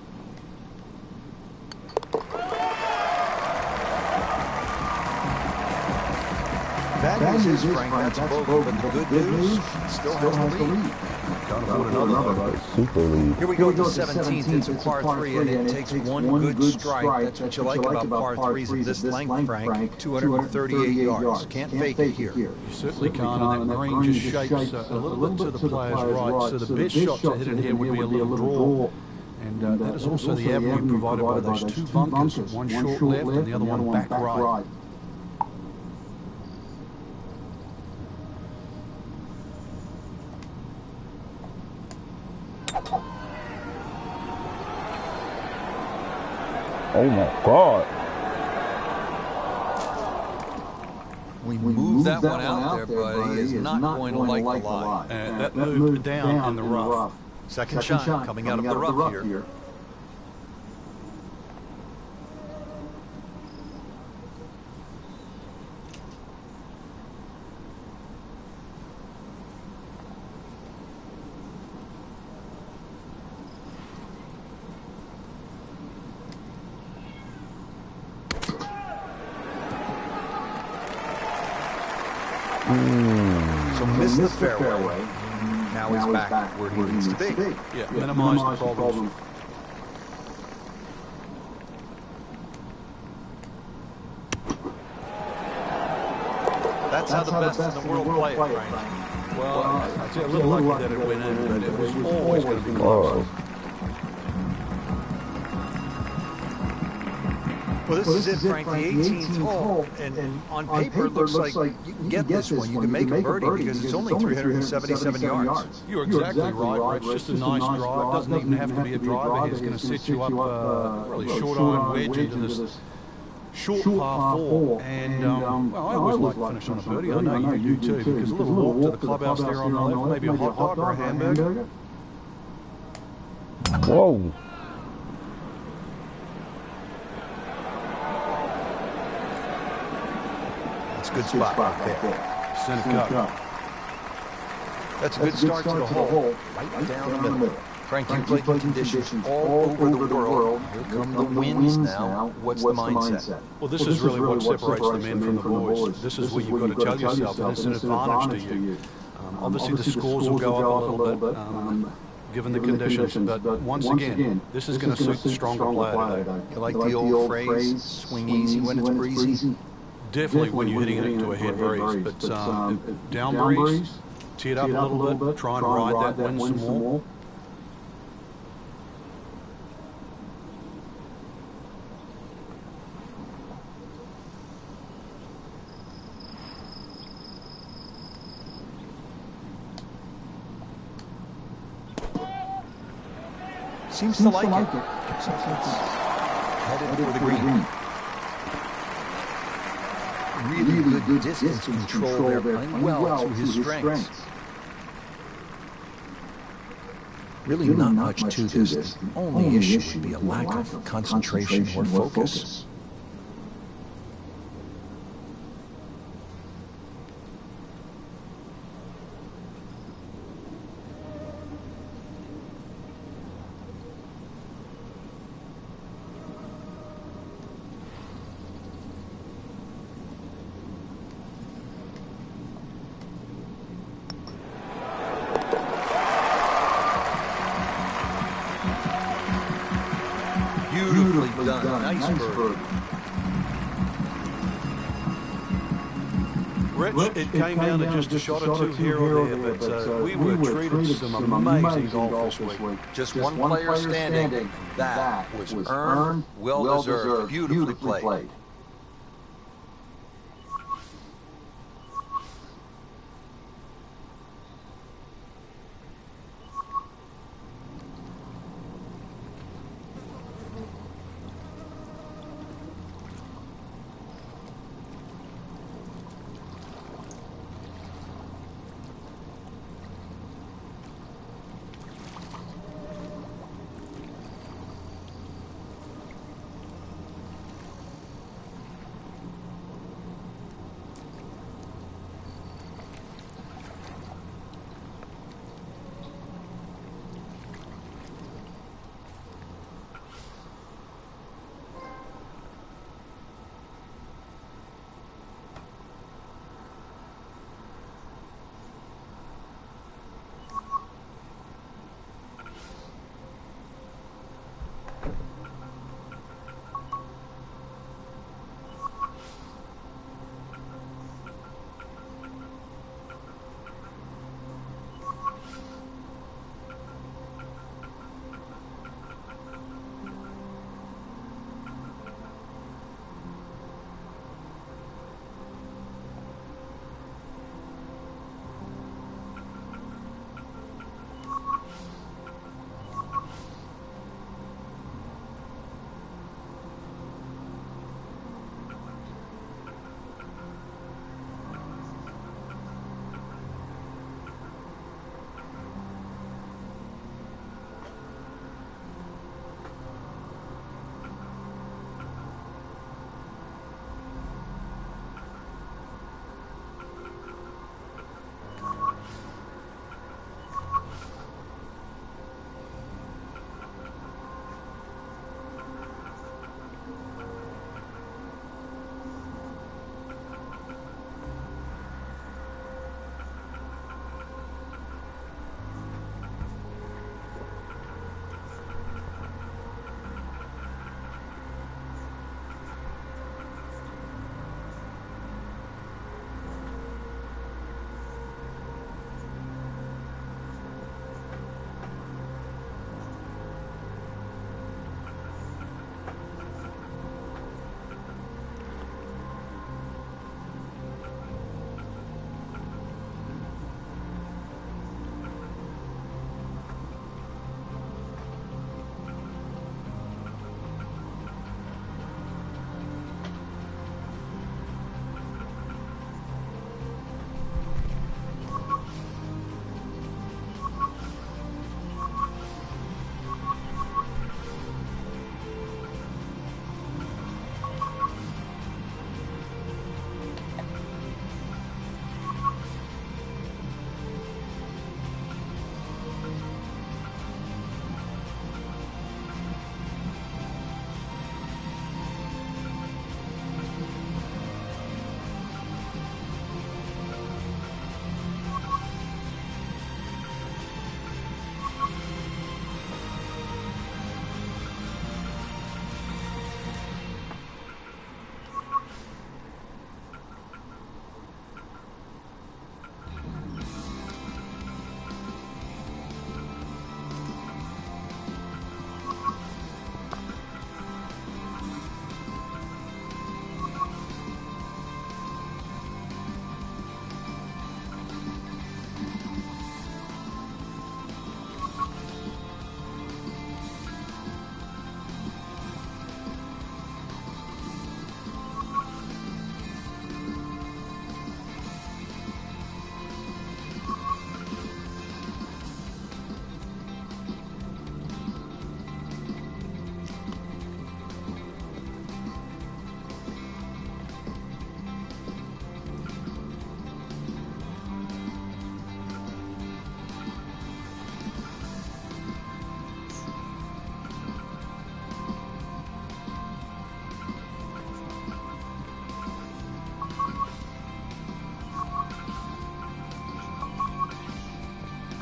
Bad news is, Frank, that's bogey, but the good news, he still has the lead. Can't afford another though. super lead. Here we go to the 17th. It's a par 3, and it takes one good strike. That's what you like about par 3s of this length, Frank. 238 yards. Can't fake it here. You certainly can't, and that green just shapes a little bit to the player's right. So the best shot to hit it here would be a little draw. And that is also the avenue provided by those two bunkers, one short left and the other one back right. Oh my God. We moved that one out there, but he is not going to like the lie. That moved down in the rough. Second shot coming out of the rough here. So missed the fairway. Now he's back where he needs to be. Yeah, minimize the problems. That's how the best in the world play it, Frank. Well, I'd say a little lucky that it went in, but it was always going to be close. Well, this is it, Frank, the 18th hole, and on paper it looks like you can get this one. You can make a birdie because it's only 377 yards. You're exactly right, Rich. Just a nice drive. Doesn't even have to be a driver. He's going to set you up really short iron wedge into this short par 4. And, well, I always like to finish on a birdie. I know you do too, because a little walk to the clubhouse there on the left, maybe a hot dog or a hamburger. Whoa. That's a good spot right there. Center cut. That's a good start to the hole, right down the middle. Frank, you played in conditions all over the world. Here come the winds now. What's the mindset? Well, this is really what separates the men from the boys. This is where you've got to tell yourself that it's an advantage to you. Obviously, the scores will go up a little bit, given the conditions. But once again, this is going to suit the stronger player today. You like the old phrase, swing easy when it's breezy? Definitely when you're hitting it into a head breeze. But down breeze, tee it up a little bit, try and ride that wind some more. Seems to like it. Headed for the green. Really good distance control there, playing well to his strengths. Really not much to this. The only issue would be a lack of concentration or focus. Beautifully done. Nice bird. Rich, it came down to just a shot or two here or there, but we were treated to some amazing golf this week. Just one player standing. That was earned, well-deserved, beautifully played.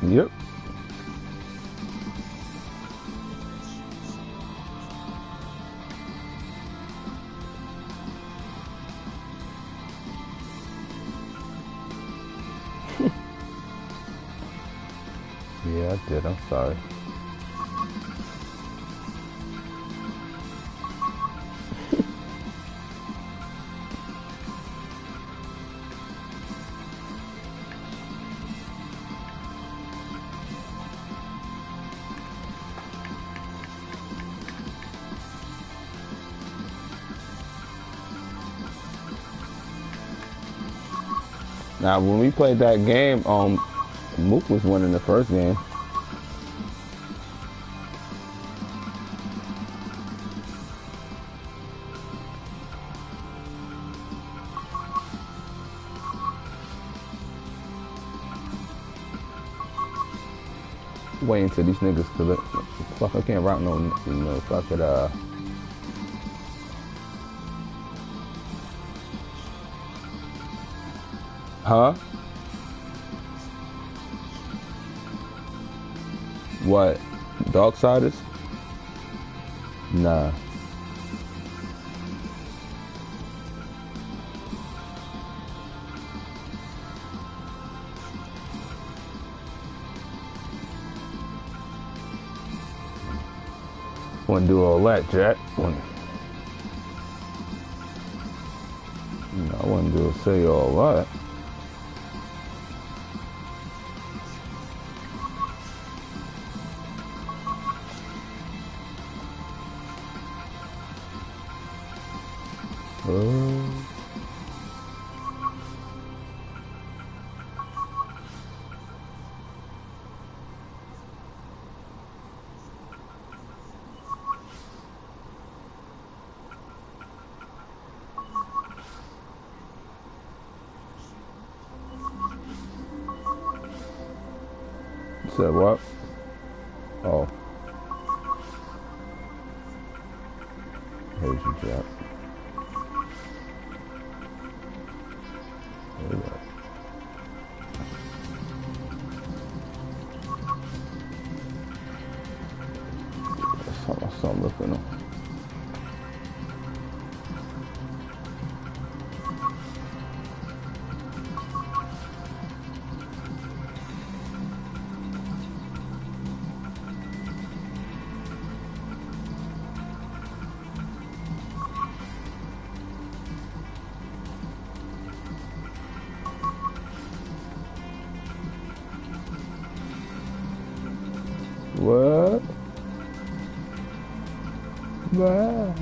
Yep. Yeah, I did. I'm sorry. Now, when we played that game, Mook was winning the first game. Waiting till these niggas to look. Fuck, I can't rock no fuck it, Huh? What? Darksiders? Nah. Wouldn't do all that, Jack. No, I wouldn't do say all that. Said what? Oh. Here's your Jack. There you go. That's something looking on. What? What?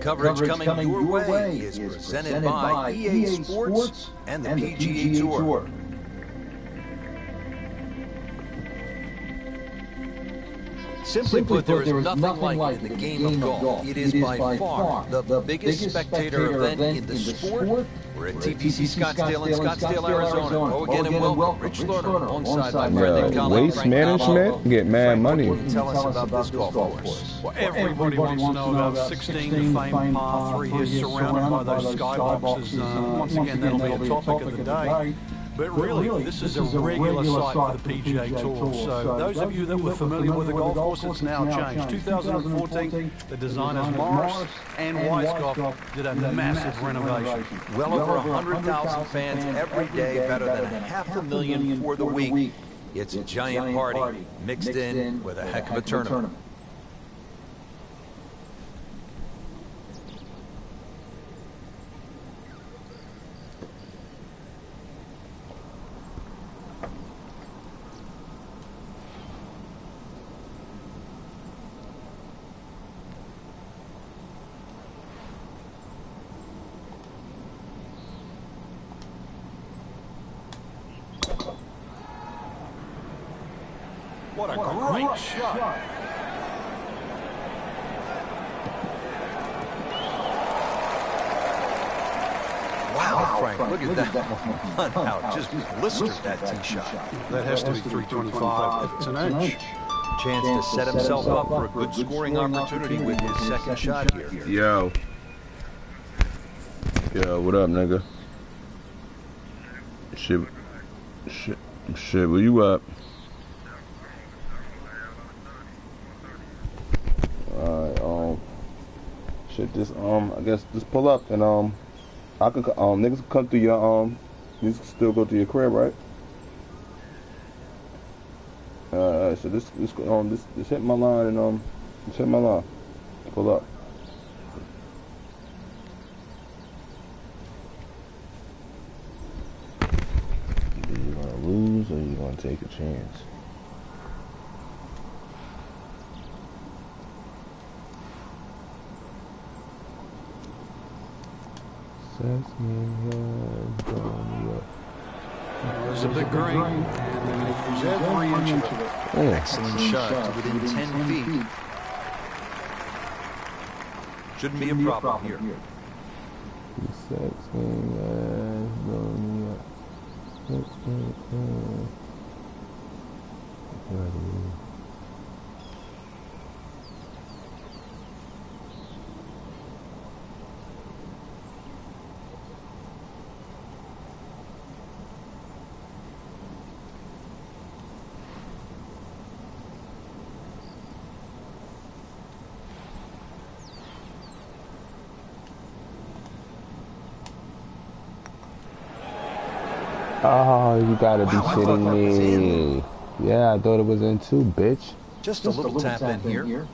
coverage coming your way is presented by EA Sports and the PGA Tour. Simply put, there is nothing like it in the game of golf. It is by far the biggest spectator event in the sport. We're at TPC Scottsdale in Scottsdale, Arizona. Oh, again, and welcome. Rich Lerner, alongside my friend and colleague Waste management, get mad money. What can you tell us about this golf course? Well, everybody wants to know about 16, the famed par 3 here, surrounded by those skyboxes. Once again, that'll be a topic of the day. But really, this is a regular site for the PGA Tour. So those of you that were familiar with the golf course, it's now changed. 2014, the designers Morris and Weisskopf did a massive renovation. Well over 100,000 fans every day, better than 500,000 for the week. It's a giant party mixed in with a heck of a tournament. What a great shot. Wow, Frank, look at that one out. Just blistered that tee shot. That has to be 325 if it's an inch. Chance to set himself up for a good scoring opportunity with his second shot here. Yo, what up, nigga? Shit, where you up? I guess just pull up and I could niggas can come through your niggas can still go to your crib, right? So this hit my line and just hit my line. Pull up. Are you gonna lose or are you gonna take a chance? There's a big green, and then they use every inch of it. Excellent shot to within 10 feet. Shouldn't be a problem here. Oh, you gotta be shitting me. Yeah, I thought it was in too, bitch. Just a little tap in here.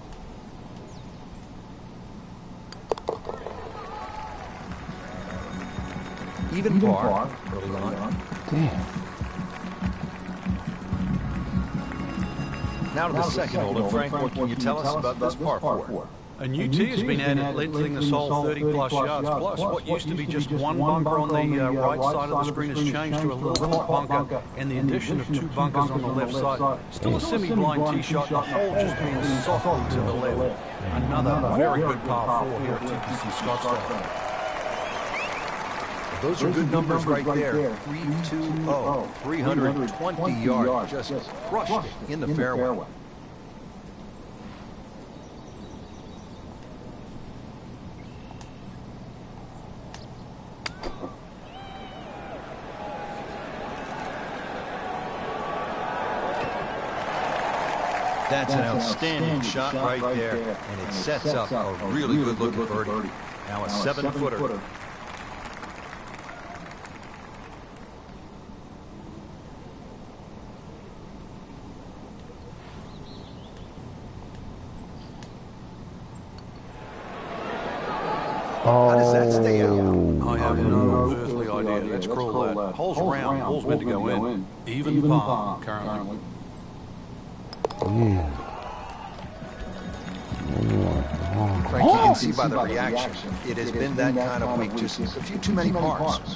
Even par early on. Damn. Now to the second hole, and Frank, what can you tell us about this par 4? A new tee has been added, lengthening the hole 30-plus yards. Plus, what used to be just one bunker on the right side of the screen has changed to a little more bunker, and the addition of 2 bunkers on the left side. Still a semi-blind tee shot, the hole just being softly to the left. Another very good par 4 here at TPC Scottsdale. Those are good numbers right there. 320, 320 yards, just crushed it in the fairway. That's an outstanding shot right there, and it sets up a really good-looking birdie. Now a 7-footer. How does that stay out? I have no earthly idea. Let's crawl that. Hole's round. Hole's meant to go in. Even par currently. Frank, you can see by the reaction, it has been that kind of week, just a few too many pars.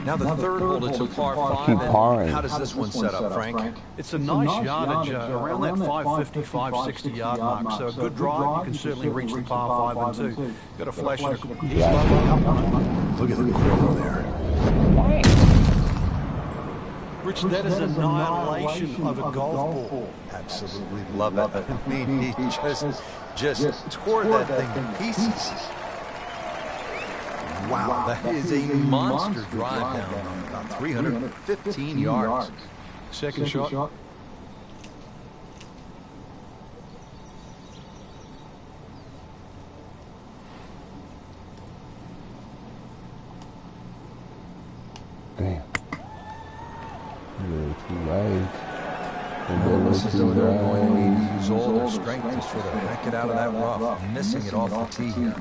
Now the third hole, it's a par 5, and how does this one set up, Frank? It's a nice yardage, around that 550, 560 yard mark, so a good drive, you can certainly reach the par 5 and 2. Got a flash it. Look at the corner there. Rich, that is annihilation of a golf ball. Absolutely love it. I mean, he just tore that thing to pieces. Wow, that is a monster drive down about 315 yards. Second shot. Damn. Too late. This is though they're going to need to use all their strength to sort of hack it out of that rough, missing it off the tee here.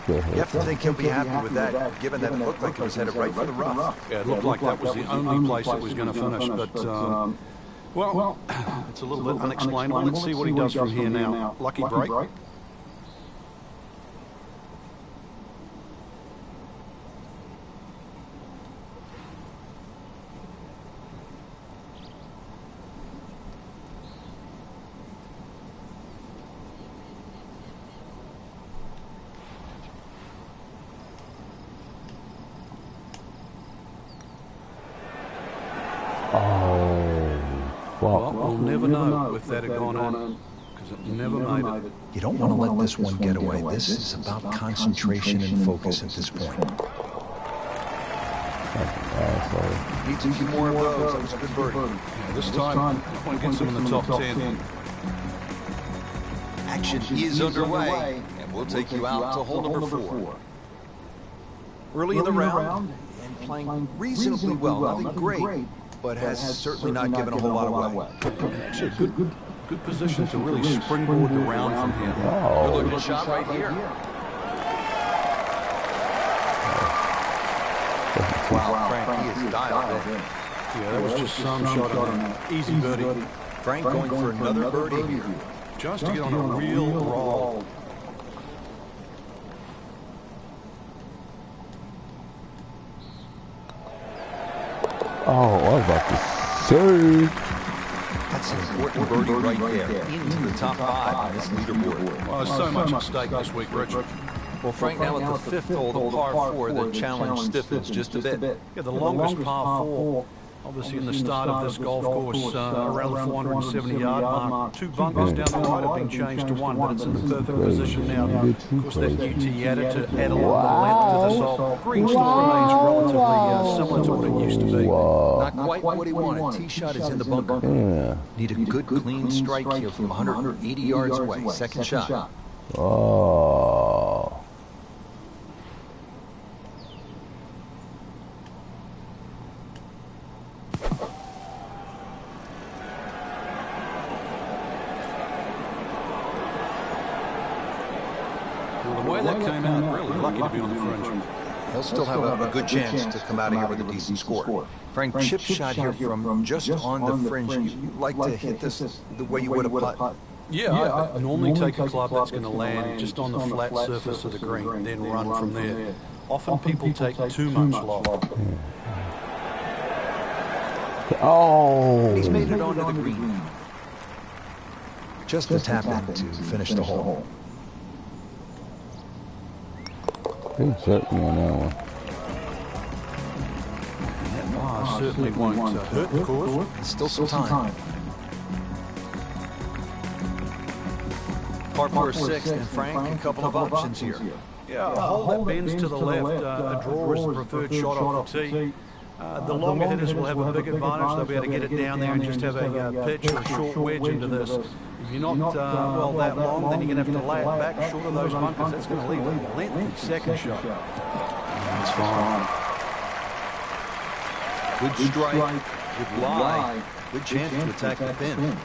You have to think he'll be happy with that, given that it looked like it was headed right for the rough. Yeah, it looked like that was the only place it was going to finish, but, well, it's a little bit unexplainable. Let's see what he does from here now. Lucky break. Well, we'll never know if that had gone in, because it never made it. You don't want to let this one get away. This is about concentration and focus at this point. Needs a few more of those. That was a good birdie. Yeah, this time, I want to get some in the top 10. Action is underway, and we'll take you out to hole number 4. Early in the round, and playing reasonably well. Nothing great, but has certainly not given a whole lot away. Actually, good position to really springboard the round from here. Oh. Good looking shot right here. Wow, Frank, he is dialed in. Yeah, that was just some shot on an easy birdie. Frank going for another birdie here. Just to get on a real roll. Oh, I was about to say. That's an important birdie right there. Into the top 5 on this leaderboard. Well, there's so much at stake this week, Richard. Well, Frank, now at the 5th hole, the par 4, the challenge stiffens just a bit. Yeah, the longest par 4, obviously in the start of this golf course, around the 470-yard mark. 2 bunkers down the right have been changed to 1, but it's in the perfect position now. Of course, that UT added to add a lot of length to this hole. Green still remains relatively similar to what it used to be. Not quite what he wanted. Tee shot is in the bunker. Need a good, clean strike here from 180 yards away. Second shot. Oh. Well, the way that came out, really lucky to be on the fringe. He'll still have a good chance to come out of here with a decent score. Frank, chip shot here from just on the fringe. You like to hit this the way you would a putt? Yeah, I normally take a club that's going to land just on the flat surface of the green, then run from there. Often people take too much lob. Oh. He's made it onto the green. Just a tap in to finish the hole. He jerked me on that one. That bar certainly won't hurt the course. Still some time. Par 4 6th, and Frank, a couple of options here. Yeah, a hole that bends to the left, a draw is the preferred shot off the tee. The longer hitters will have a big advantage. They'll be able to get it down there and just have a pitch or a short wedge into this. If you're not, well, that long, then you're going to have to lay it back short of those bunkers. That's going to leave a lengthy second shot. That's fine. Good strike, good lie, good chance to attack the pin.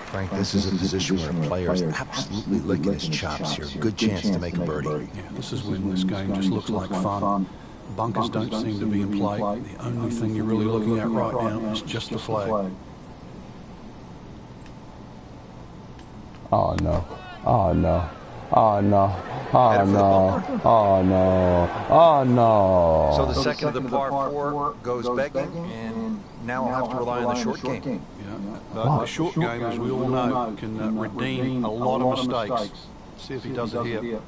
Frank, this is a position where a player is absolutely licking his chops here. Good chance to make a birdie. Yeah, this is when this game just looks like fun. Bunkers don't seem to be in play. The only thing you're really looking at right now is just the flag. Oh no. Oh no. Oh no. Oh no. Oh no. Oh no. So the second of the par 4 goes begging, and now I'll have to rely on the short game. Yeah. But the short game, as we all know, can redeem a lot of mistakes. See if he does it here.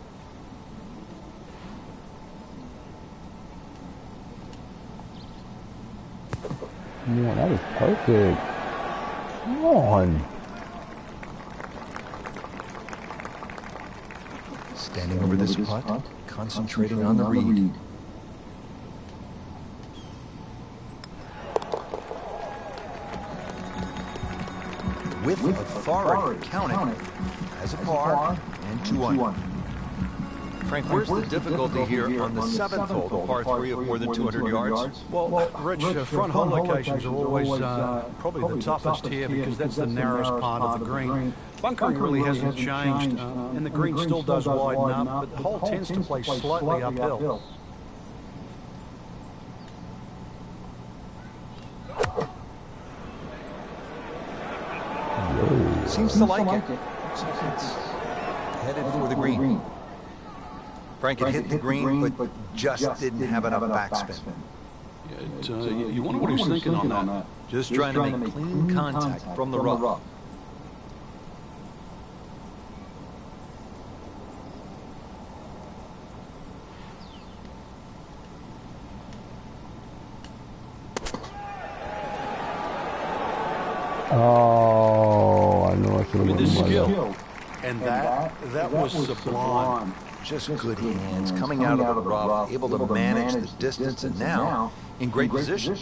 Yeah, that is perfect. Come on. Standing over this putt, concentrating on the read. With authority, count it as a par and 2-1. Frank, where's the difficulty here on the 7th hole, the par 3 of more than 200 yards? Well, Rich, front hole locations are always probably the toughest here because that's the narrowest part of the green. Bunkering really hasn't changed, and the green still does widen up, but the hole tends to play slightly uphill. Seems to like it. Headed for the green. Frank had hit the green, but just didn't have enough backspin. You wonder what he was thinking on that. Just trying to make clean contact from the rough. Oh, I know I should have The won skill. And that was sublime. Just good hands, coming out of the rough, able to manage the distance, and now in great position.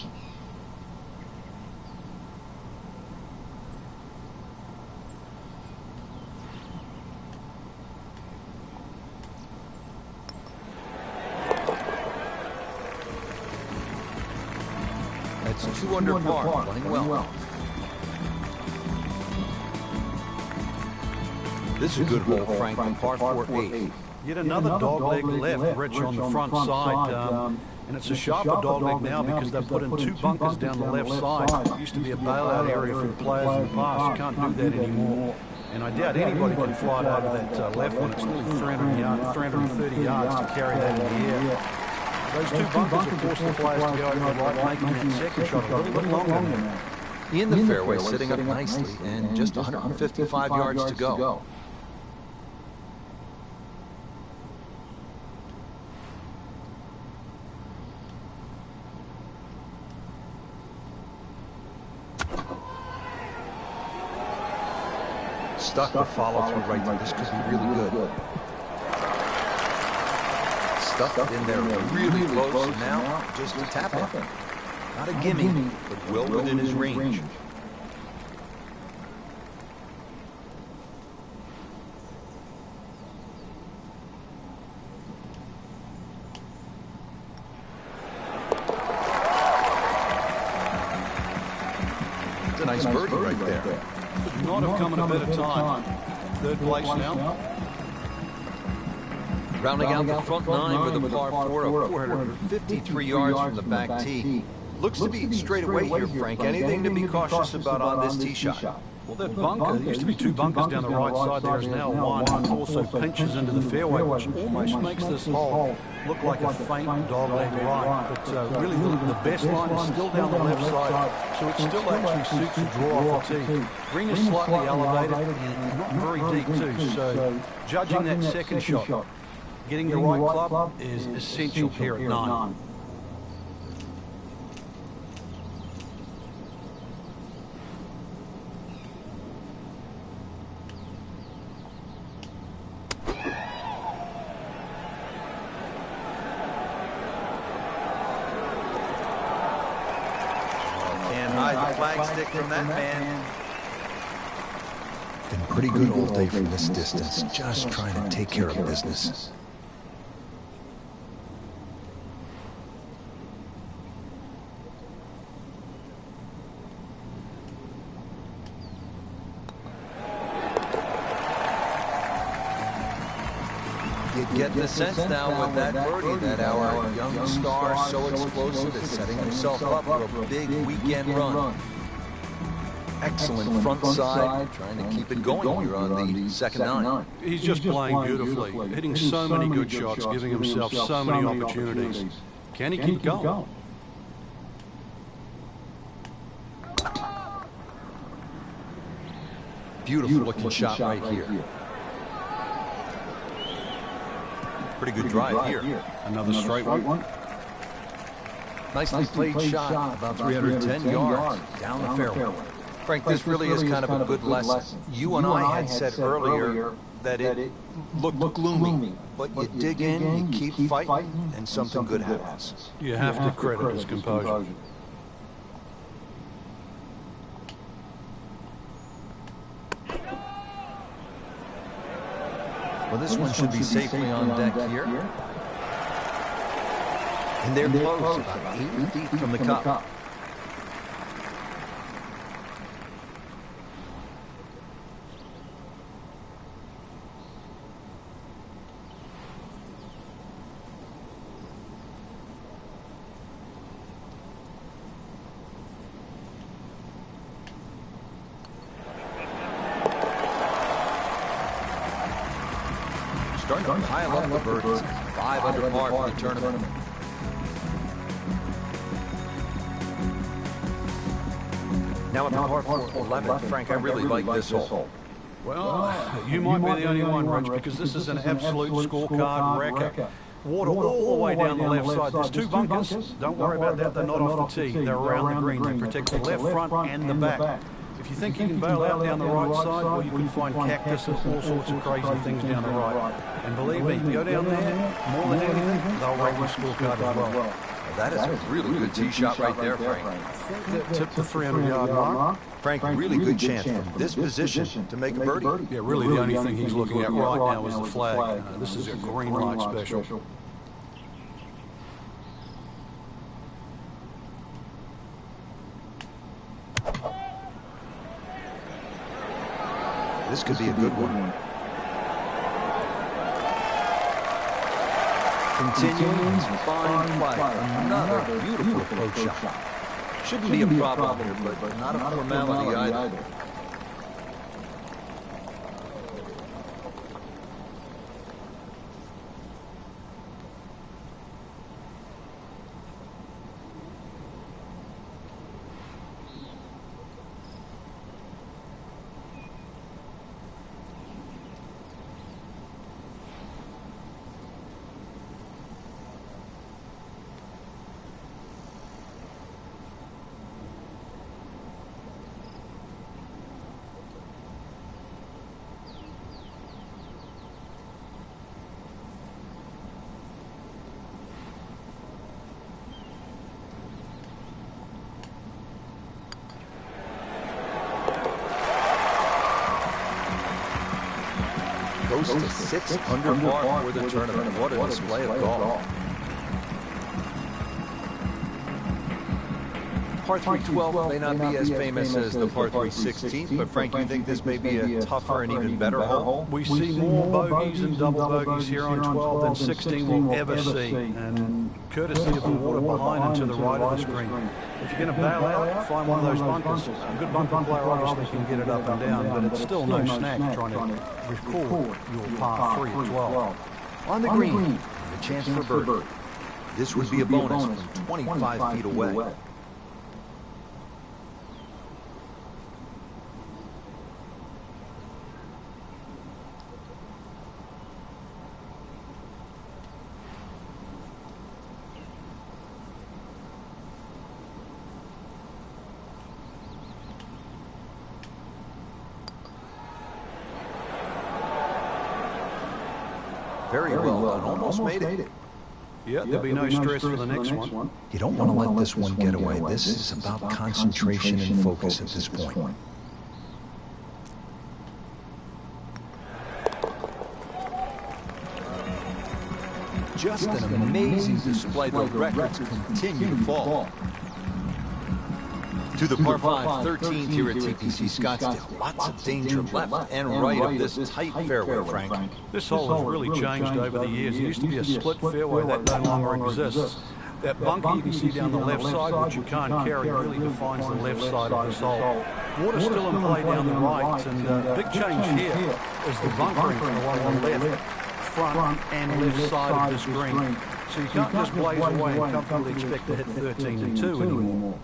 That's 2 under par, playing well. This is a good hole, Frank, on par 4-8. Yet another dogleg left, Rich, on the front side. And it's a sharper dogleg now because they've put in 2 bunkers down the left side. It used to be a bailout area for the players in the past. You can't do that anymore. And I doubt anybody can fly it over that left one. It's nearly 330 yards to carry that in the air. Those 2 bunkers have forced the players to go over the right, making that second shot a little bit longer now. In the fairway, sitting up nicely, and just 155 yards to go. Stuck the follow through right there. This could be really good. Stuck it in there really close, and now just a tap in. Not a gimme, but well within his range. It's a nice birdie right there. Could not have come at a better time. 3rd place now. Rounding out the front 9 with a par 4 of 453 yards from the back tee. Looks to be straight away here, Frank. Anything to be cautious about on this tee shot? Well, that bunker, there used to be 2 bunkers down the right side. There is now 1. It also pinches into the fairway, which almost makes this hole look like a faint dogleg right. But really, the best line is still down the left side, so it still actually suits the draw off the tee. Green is slightly elevated and not very deep too, so judging that second shot, getting the right club is essential here at 9. Flagstick from that man. Been pretty good all day from this distance, just trying to take care of business. You get the sense now with that birdie that our young star, so explosive, is setting himself up for a big weekend run. Excellent front side, trying to keep it going here on the second nine. He's just playing beautifully, hitting so many good shots, giving himself so many opportunities. Can he keep going? Beautiful looking shot right here. Pretty good drive here. Another straight one. Nicely played shot, about 310 yards down the fairway. Frank, this really is kind of a good lesson. You and I had said earlier that it looked gloomy, but you dig in, you keep fighting, and something good happens. You have to credit his composure. Well, this one should be safely on deck here. And they're close, about 8 feet from the cup. Starting to pile up the birdies. 5 under par for the tournament. Now at the par 11, Frank, I really like this hole. Well, you might be the only one, Rich, because this is an absolute scorecard wrecker. Water all the way down the left side. There's 2 bunkers. Don't worry about that. They're not off the tee. They're around the green. They protect the left front and the back. If you think you can bail out down the right side, well, you can find cactus and all sorts of crazy things down the right. And believe me, go down there, more than anything, they'll wreck your scorecard as well. Well, that is a really good tee shot right there, Frank. I think that tipped the 300-yard mark. Frank, really good chance from this position to make a birdie. Yeah, really the only thing he's looking at right now is the flag. This is a green light special. This could be a good one. Continuing his fine play. Another beautiful approach shot. Shouldn't be a problem here, but not a formality either. Goes to 6 under par for the tournament. What a display of golf. Par 312 may not be as famous as the par 316, but Frank, you think this may be a tougher and even better hole? We see more bogeys and double bogeys here on 12 than 16 will ever see, and courtesy of the water behind and to the right of the screen. If you're going to bail out, find one of those bunkers. A good bunker player obviously can get it up and down, but it's still no snack trying to record your par 3 at 12. On the green, a chance for birdie. This would be a bonus from 25 feet away. Very well done. Almost made it. Yeah, there'll be no stress for the next one. You don't want to let this one get away. This is about concentration and focus at this point. Just an amazing display. The records continue to fall. To the par 5, 13th here at TPC Scottsdale. Lots of danger left and right of this tight fairway, Frank. This hole has really changed over the years. It used to be a split fairway that no longer exists. That bunker you can see down the left side, which you can't carry, really defines the left side of this hole. Water's still in play down the right, and big change here is the bunkering along the left, front and left side of this green. So you can't just blaze away and comfortably expect to hit 13 and 2 anymore.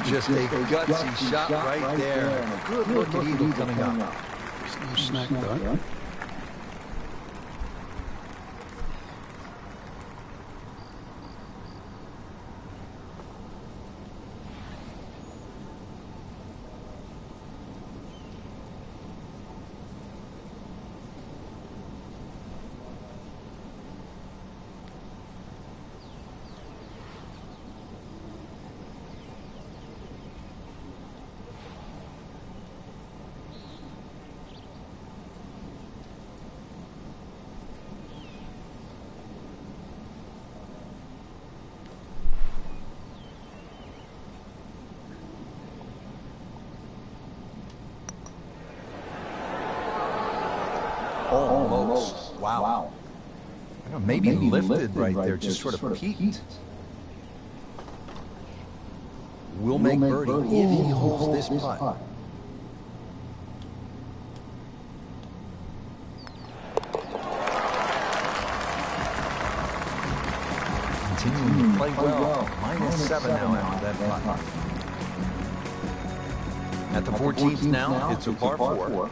Just a gutsy shot right there. Good look at eagle coming up. No snack though. Almost. Wow. I don't know, maybe lifted right there, just sort of peaked. Will make birdie if he holds this putt. Continuing to play well. -7 now after that putt. At the 14th now, it's a par 4.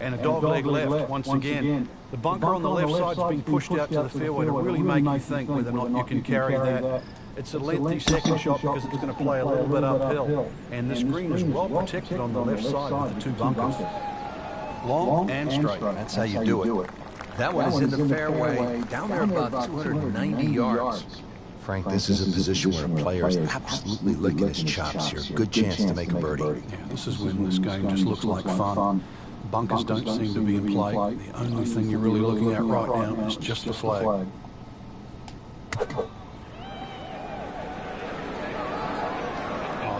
And a dogleg left once again. The bunker on the left side's been pushed out to the fairway to really make you think whether or not you can carry that. It's a lengthy second shot because it's going to play a little bit uphill. And this green is well protected on the left side with the two bunkers. Long and straight. That's how you do it. That one is in the fairway, down there about 290 yards. Frank, this is a position where a player is absolutely licking his chops here. Good chance to make a birdie. Yeah, this is when this game just looks like fun. Bunkers don't seem to be in play. The only thing you're really looking at right now is just the flag. Oh,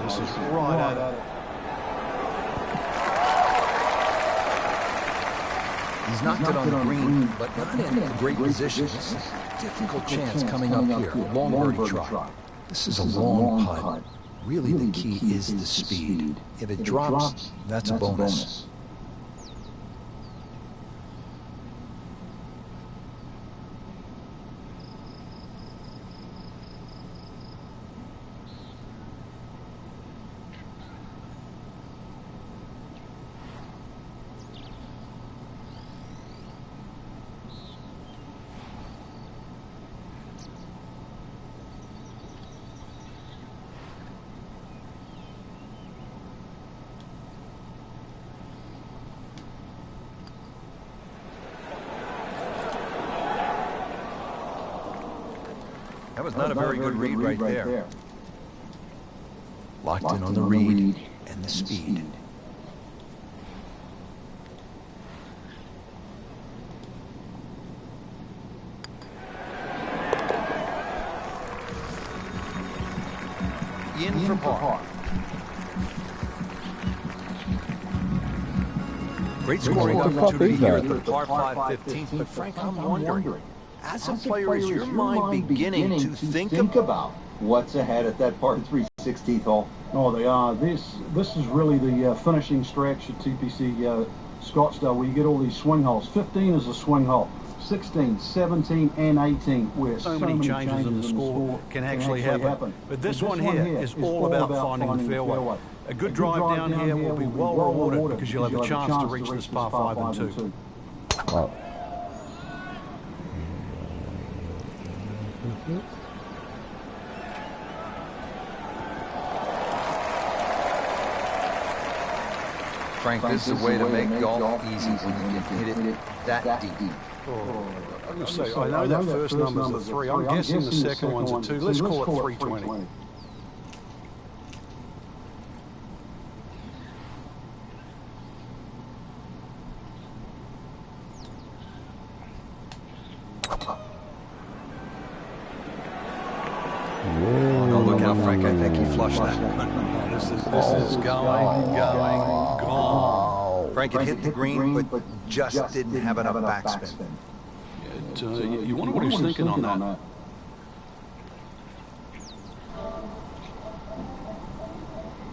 this is right at it. He's knocked it on the green, but not in a great position. This is a difficult chance coming up here. Long birdie try. This is a long putt. Really, the key is the speed. If it drops, that's a bonus. That was not a very good read right there. Locked in on the read and the speed. In for par. Great scoring opportunity here at the par 5 15th, but Frank, I'm wondering, as a player, is your mind beginning to think about what's ahead at that par 3 16th hole? Oh, they are. This is really the finishing stretch at TPC Scottsdale, where you get all these swing holes. 15 is a swing hole. 16, 17, and 18, where so many changes in the score can actually happen. But this one here is all about finding the fairway. A good drive down here will be well rewarded because you'll have a chance to reach this par 5 and 2. Wow. Frank, this is a way to make golf easy when you can hit it that deep. Oh, I'm going to say, I know that first number's a 3. I'm guessing the second one's a 2. Let's call it 320. flush that. This is going, gone. Frank, it hit the green, but just didn't have enough backspin. You wonder what he's thinking on that.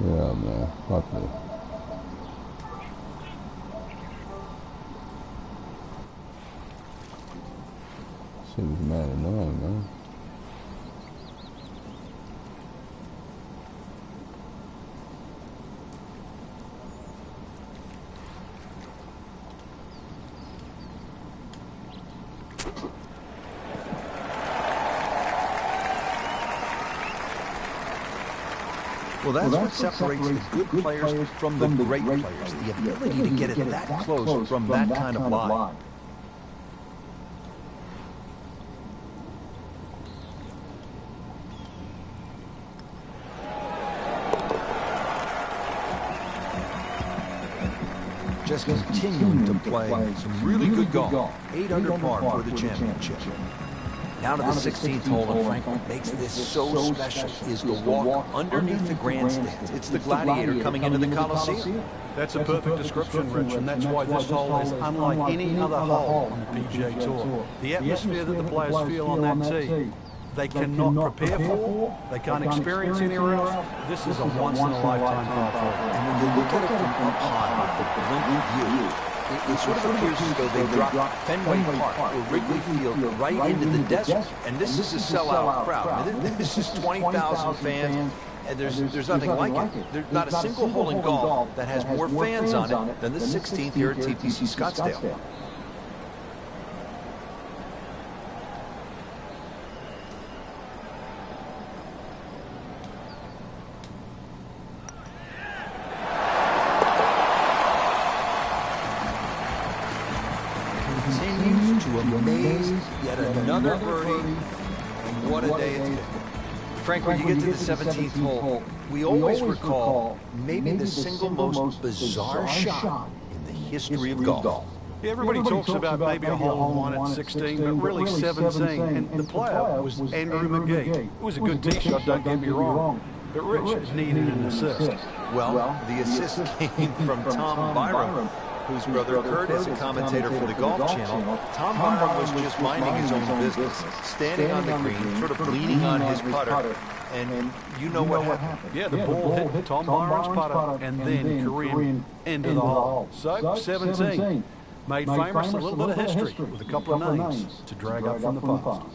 Yeah, man. Fuck me. Shit was mad annoying, man. Well, that's what separates the good players from the great players, the ability to get it that close from that kind of lie. Just continuing to play some really good golf. 8 under par for the championship. Now to the 16th hole, and Frank, what makes this so special is the walk underneath the grandstands. It's the Gladiator coming into the Coliseum. That's a perfect description, Rich, and that's why this hole is unlike any other hole on the PGA Tour. The atmosphere that the players feel on that tee, they cannot prepare for, they can't experience anywhere else. This is a once-in-a-lifetime par 4. And when you look at it from up high with the blinking view, it sort of appears as though they dropped Fenway Park or Wrigley Field right into the desert. And this is a sellout crowd. I mean, this is 20,000 fans, and there's nothing like it. There's not a single hole in golf that has more fans on it than the 16th here at TPC Scottsdale. Continues to amaze, yet another birdie, and what a day it's been. Frank, when you get to the 17th hole, we always recall maybe the single most bizarre shot in the history of golf. Yeah, everybody talks about maybe a hole-in-one at 16, but really 17, and the player was Andrew McGee. It was a good tee shot, don't get me wrong, but Rich needed an assist. Well, the assist came from Tom Byram, whose brother Kurt is a commentator for the Golf Channel. Tom Byram was just minding his own business, standing on the green, sort of leaning on his putter, and you know what happened. Yeah, the ball hit Tom Byram's putter and then Kareem into the hole. So, 17, made famous a little bit of history with a couple of names to drag up from the past.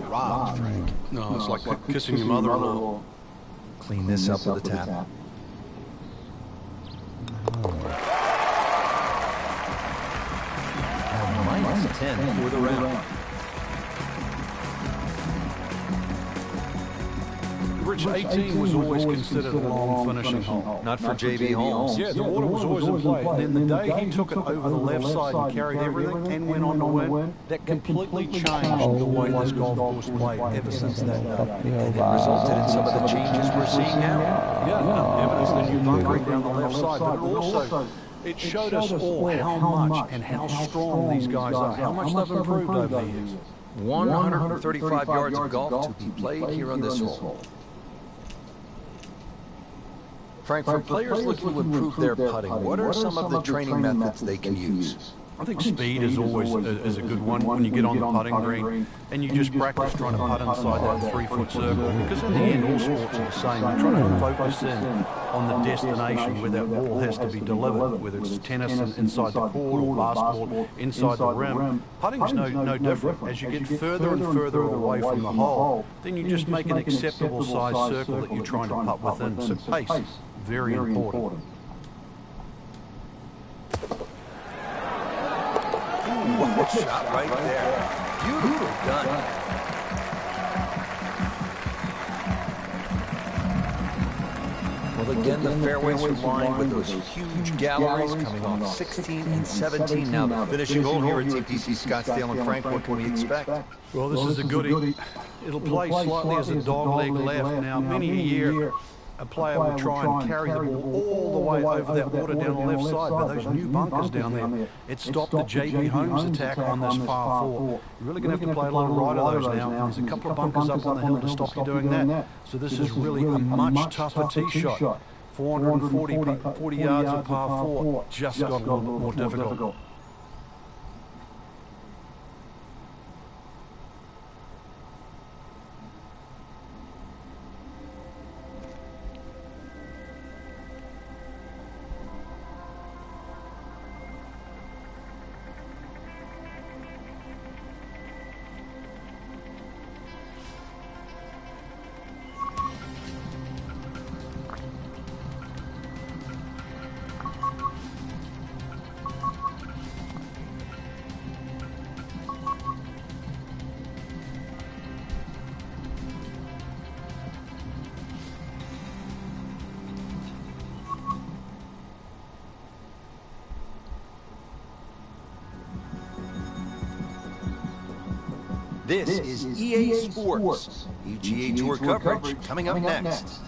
Robbed, Frank. No, it's like kissing your mother-in-law. Clean this up with a tap. Minus 10 for the round. Rich, 18 was always considered a long finishing hole. Not for J.B. Holmes. Yeah, the water was always in play. And then the day he took it over the left side and carried everything and went on to win, that completely changed the way this golf course played ever since that day. And it resulted in some of the changes we're seeing now. Yeah, evidence the new bunkering down the left side, but also it showed us all how much and how strong these guys are, how much they've improved over the years. 135 yards of golf to be played here on this hole. Frank, for players looking to improve their putting, what are some of the training methods they can use? I think speed is always a good one when you get on the putting green and you just practice trying to putt inside that 3-foot circle, because in the end all sports are the same. You're trying to focus in on the destination where that ball has to be delivered, whether it's tennis inside the court or basketball inside the rim. Putting's no different. As you get further and further away from the hole, then you just make an acceptable size circle that you're trying to putt within. So pace, very important. What a shot right there. Beautiful done. Well, again, the fairways are lined with those huge galleries coming off 16 and 17. Now the finishing hole here at TPC Scottsdale. And Frank, what can we expect? Well, this is a goodie. It'll play slightly as a dog leg left. Now, many a year, a player will try and carry the ball all the way over that water down the left side, but those new bunkers down there, it stopped the JB Holmes attack on this par 4. You're really going to have to play a little right of those now. There's a couple of bunkers up on the hill to stop you doing that. So this is really a much tougher tee shot. 440 yards of par 4 just got a little bit more difficult. This is EA Sports. EGA Tour coverage coming up next.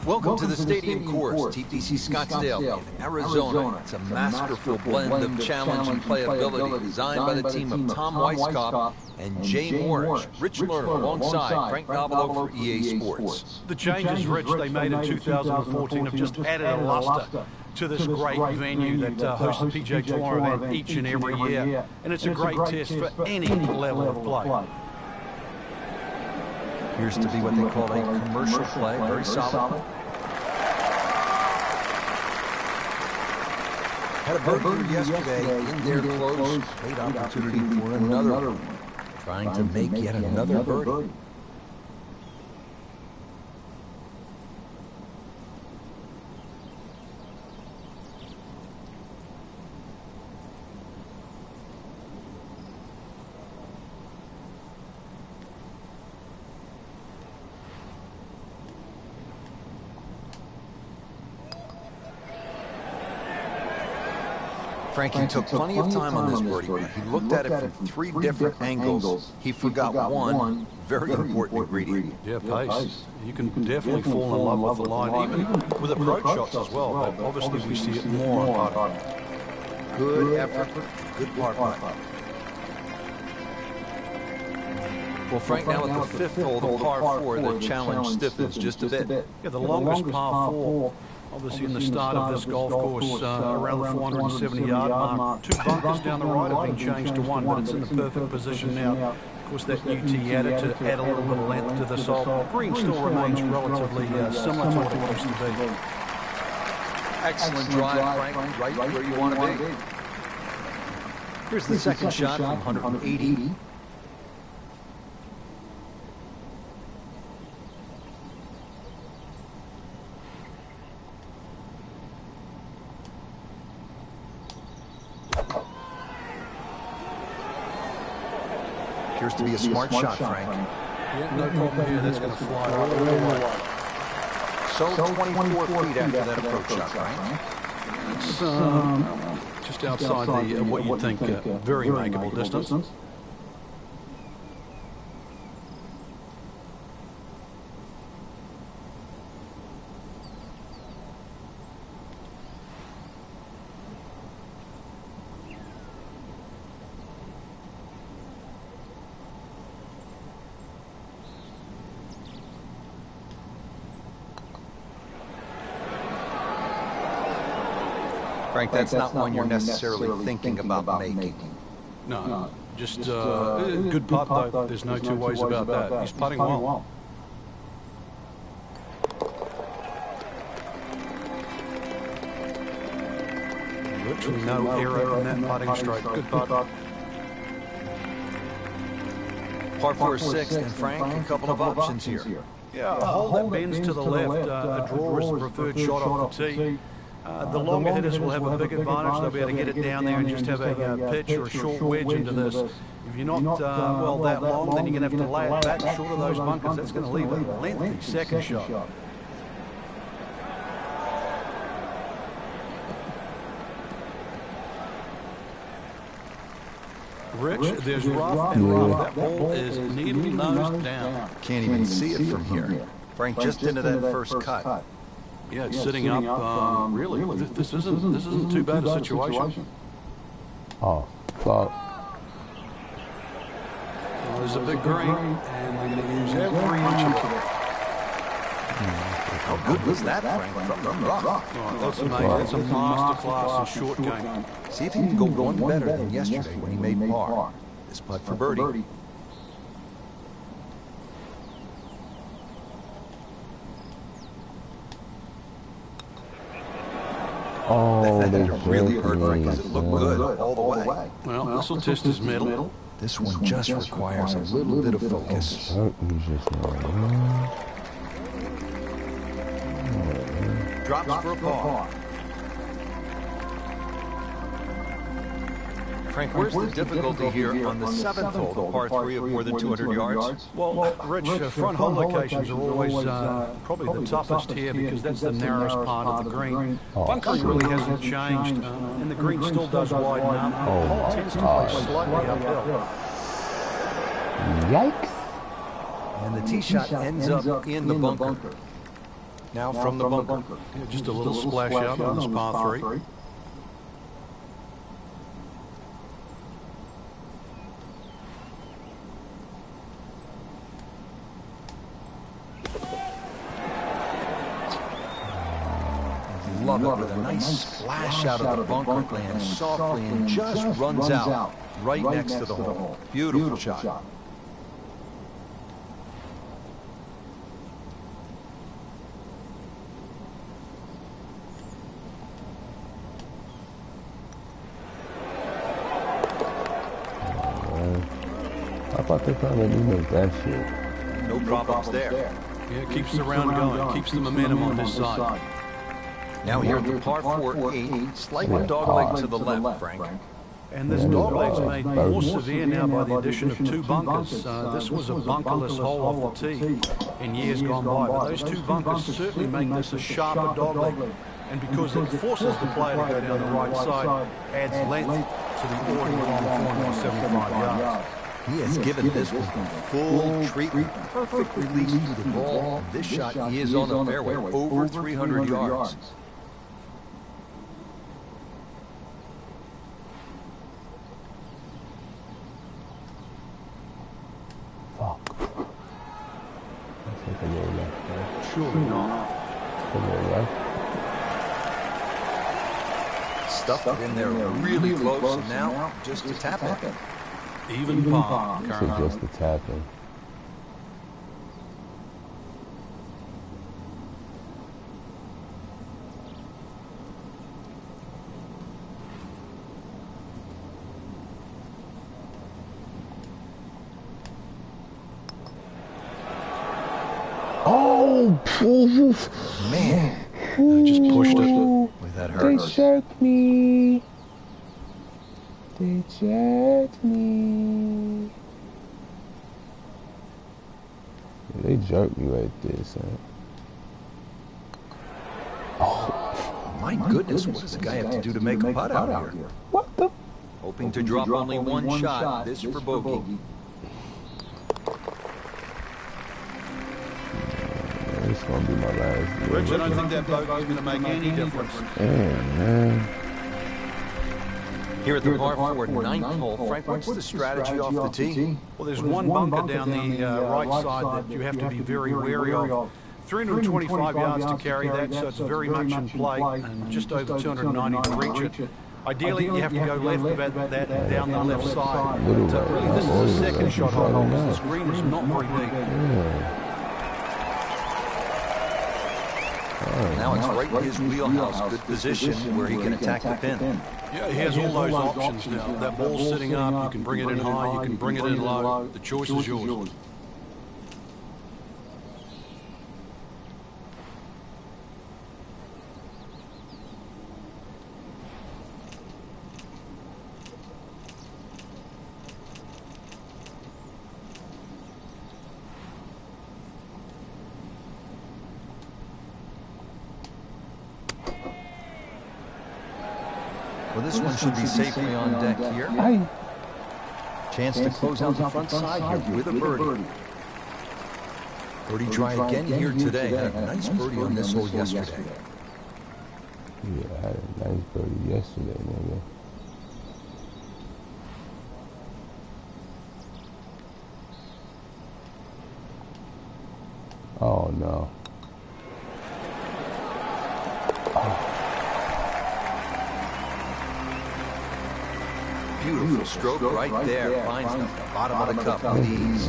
Welcome to the Stadium Course, TPC Scottsdale in Arizona. It's a masterful blend of challenge and playability designed by the team of Tom Weisskopf and Jay Morrish. Rich Lerner alongside Frank Nobilo for EA Sports. The changes, Rich, they made in 2014 have just added a luster to this great venue that hosts the PGA Tour event each and every year. And it's a great test for any level of play. Appears to be what they call a commercial play, very solid. Had a birdie yesterday in their close. Great opportunity for another one. Trying to make yet another birdie. Frankie took plenty of time on this birdie, but he looked at it from three different angles. He forgot one very important ingredient. Yeah, pace. You can definitely fall in love with the line, even with approach shots as well, but obviously we see it more on putting. Good effort, good par play. Well, Frank, now at the fifth hole, the par 4, the challenge stiffens just a bit. Yeah, the longest par 4. Obviously, in the start of this golf course, around the 470-yard mark, 2 bunkers down the right have been changed to 1, but it's in the perfect position now. Of course, that UT added to add a little bit of length to this hole. Green still remains relatively similar to what it used to be. Excellent drive, Frank, right where you want to be. Here's the second shot from 180. Appears to be a smart shot, Frank. Yeah, no problem here. That's going to fly all the way. So 24 feet after that approach shot, Frank. It's just outside the what you'd think very makeable distance. Frank, that's not one you're necessarily thinking about making. No, just good putt, though. There's no two ways about that. He's putting well. Virtually no error in that putting stroke. Good putt. Par 4 6th, and Frank, a couple of options here. Yeah, a hole that bends to the left. A draw is the preferred shot off the tee. The longer hitters will have a big advantage. They'll be able to get it down there and just have a pitch or a short wedge into this. If you're not, well, that long, then you're going to have to lay it back short of those bunkers. That's going to leave a lengthy second shot. Rich, there's rough and rough. That ball is needle nose down. Can't even see it from here. Frank, just into that first cut. Yeah, it's sitting up. Really, this isn't too bad a situation. Oh, fuck. Well, there's a big green, and they're going to use every inch of it. How good was that, Frank, from the rough? Oh, that's amazing. That's a masterclass in short game. See if he can go one better than yesterday when he made par. This putt for birdie. Oh, that really hurt Frank because it looked good all the way. Well, this will test his middle. This one just requires a little bit of focus. Drops for a par. Frank, where's the difficulty here on the 7th hole, the par 3 of more than 200 yards? Well, Rich, front hole locations are always probably the toughest here because that's the narrowest part of the green. Bunkering really hasn't changed, and the green still does widen up. The hole tends to play slightly uphill. Yikes. And the tee shot ends up in the bunker. Now from the bunker. Yeah, just a little splash out on this par 3. Love it with a nice splash out of the bunker, lands softly and just runs out right next to the hole. Beautiful shot. I thought they probably didn't make that shit. No problems there. Yeah, it keeps the round going, keeps the momentum on his side. Now here at the par 4 8, slightly dogleg to the left, Frank. And this dogleg's made more severe now by the addition of 2 bunkers. This was a bunkerless hole off the tee in years gone by, but those 2 bunkers certainly make this a sharper dogleg. And because it forces the player to go down the right side, adds length to the already long 475 yards. He has given this one full treatment. Perfect release to the ball. This shot is on the fairway, over 300 yards. Fuck. Let's take a little left there. Surely not. A little left. Stuffed it in there really close, and now just to tap it. Even par. So just the tapping. Oh, Man, I just pushed it. boy, that hurt. They jerked me. They jerked me. They jerked me right there, son. Oh, My goodness, what does a guy have to do to make a putt out here? what the? Hoping to drop only one shot, this for bogey. It's gonna be my last. Rich, I don't think that bogey's going to make any difference. Man. Here at the par 4 9th hole, Frank, what's the strategy off the tee? Well, there's one bunker down the right side that you have to be very wary of. 325 yards to carry that, so it's very much in play, and just over 290 to reach it. Ideally, you have to go left about that down the left side. But really, this is a second shot hole because this green is not very deep. Now it's right in his wheelhouse, good position where he can attack the pin. Yeah, he has all those options now. That ball's sitting up, you can bring it in high, you can bring it in low. The choice is yours. Well, this one should be safely on deck here. Chance to close out the front side here with a birdie. Birdie try again here today. Had a nice birdie on this hole yesterday. Yeah, I had a nice birdie yesterday, nigga. Oh no. Beautiful stroke right there. Finds the bottom of the cup with ease.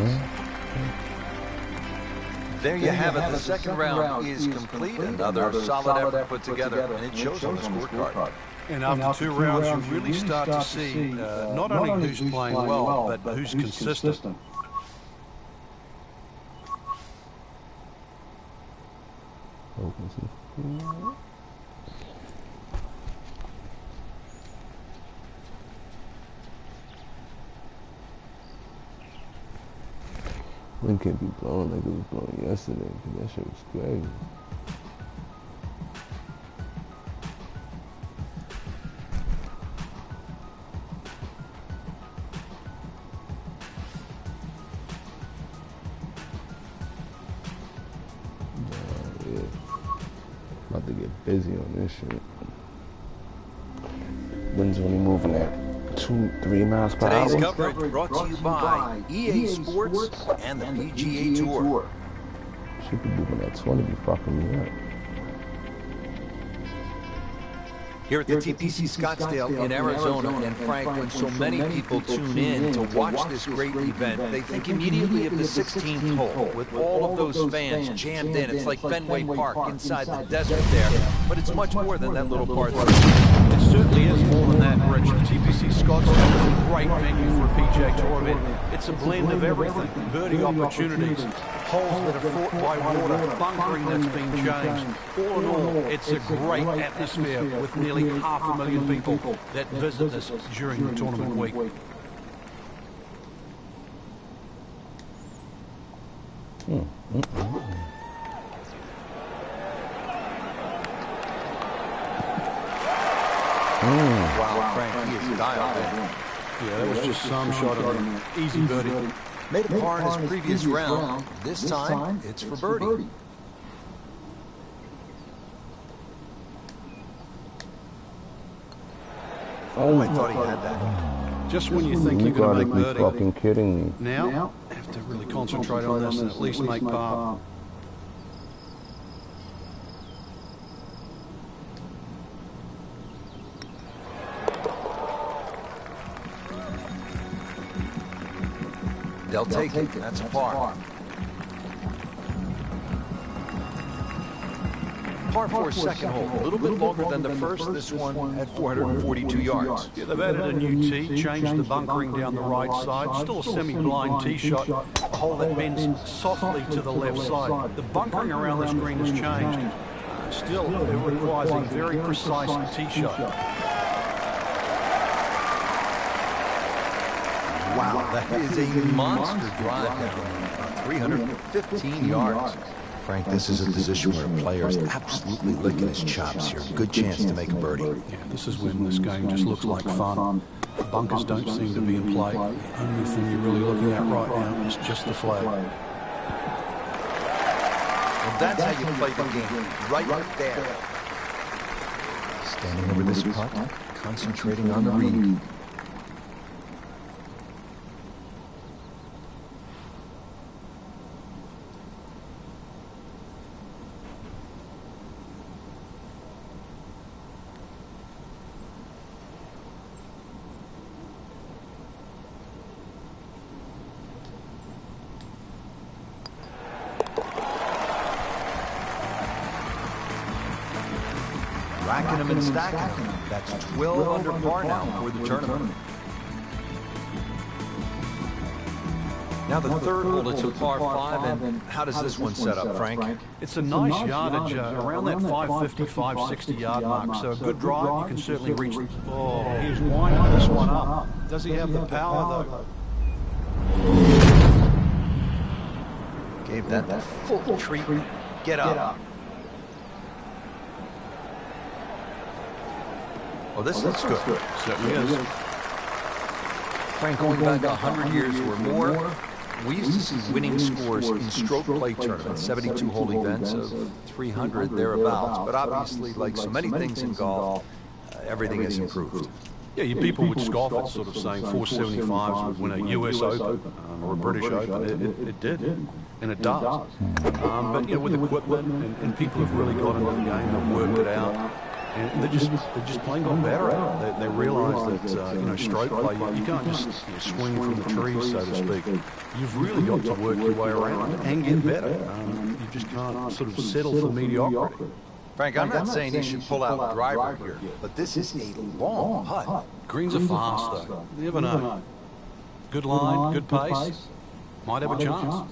There you have it. The second round is complete. Another solid effort put together, and it shows on the scorecard. And after 2 rounds, you really start to see not only who's playing well, but who's consistent. Wind can't be blowing like it was blowing yesterday, because that shit was crazy. Yeah. About to get busy on this shit. Wind's only moving at 2-3 miles per hour. Today's coverage brought to you by EA Sports and the PGA Tour. Should be moving at 20, be fucking me up. Here at the TPC Scottsdale in Arizona, and Frank, when so many people tune in to watch this great event, they think immediately of the 16th hole, with all of those fans jammed in. It's like Fenway Park inside the desert there, but it's much more than that little part. It certainly is more than that, Rich. The TPC Scottsdale is a great venue for a PGA Tour event. It's a blend of everything. Birdie opportunities, holes that are fought by water, bunkering that's been changed. All in all, it's a great atmosphere with nearly 500,000 people that visit this during the tournament week. Wow, Frank, he is dialed in. Yeah, that was just some shot of an easy birdie. Made a par in his previous round. This time, it's for birdie. Oh, I thought he had that. Just when you think you're going to make birdie. Fucking kidding me. Now, have to really concentrate on this and at least make par. They'll take it. That's a par. Par 4 second hole. A little bit longer than the first. This one at 442 yards. Yeah, they've added a new tee, changed the bunkering down the right side. Still a semi-blind tee shot. A hole that bends softly to the left side. The bunkering around this green has changed. Still, it requires a very precise tee shot. Wow, that is a monster drive down 315 yards. Frank, this is a position where a player is absolutely licking his chops here. Good chance to make a birdie. Yeah, this is when this game just looks like fun. Bunkers don't seem to be in play. The only thing you're really looking at right now is just the flag. Well, that's how you play the game, right there. Standing over this putt, concentrating on the read. Racking them and stacking them. That's 12 under par now for the tournament. Now the third hole, it's a par 5, and how does this one set up, Frank? It's a nice yardage, around that 550, 560 yard mark, so a good drive, you can certainly reach. Oh, he's winding this one up. Does he have the power, though? Gave that the full treatment. Get up. Oh, this looks good. Certainly is. Frank, going back 100 years or more, we used to see winning scores in stroke play tournaments, 72-hole events of 300 thereabouts. But obviously, like so many things in golf, everything has improved. Yeah, people would scoff at sort of saying 475s would win a US Open or a British Open. It did, and it does. But with equipment and people have really got into the game, they've worked it out, and they're just plain got better at it. They realise that stroke play, you can't just swing from the trees, so to speak. You've really got to work your way around and get better. You just can't sort of settle for mediocrity. Frank, I'm not saying he should pull out driver here, but this is a long putt. Greens are fast, though. You never know. Good line, good pace. Might have a chance.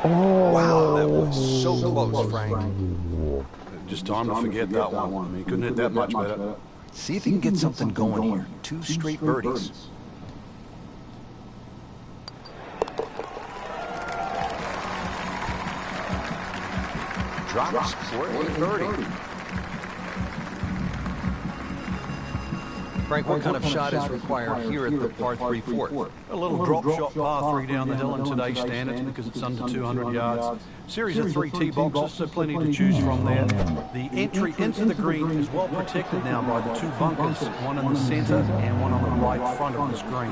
Wow, that was so close, Frank. Just time to forget that one. I mean, couldn't hit that much better. See if he can get something going here. 2 straight birdies. Drops for a birdie. Frank, what kind of shot is required here at the par 3 fourth? A little drop shot par 3 down the hill in today's standards because it's under 200 yards. Series of 3 tee boxes, so plenty to choose from there. The entry into the green is well protected now by the 2 bunkers, one in the center and one on the right front of the screen.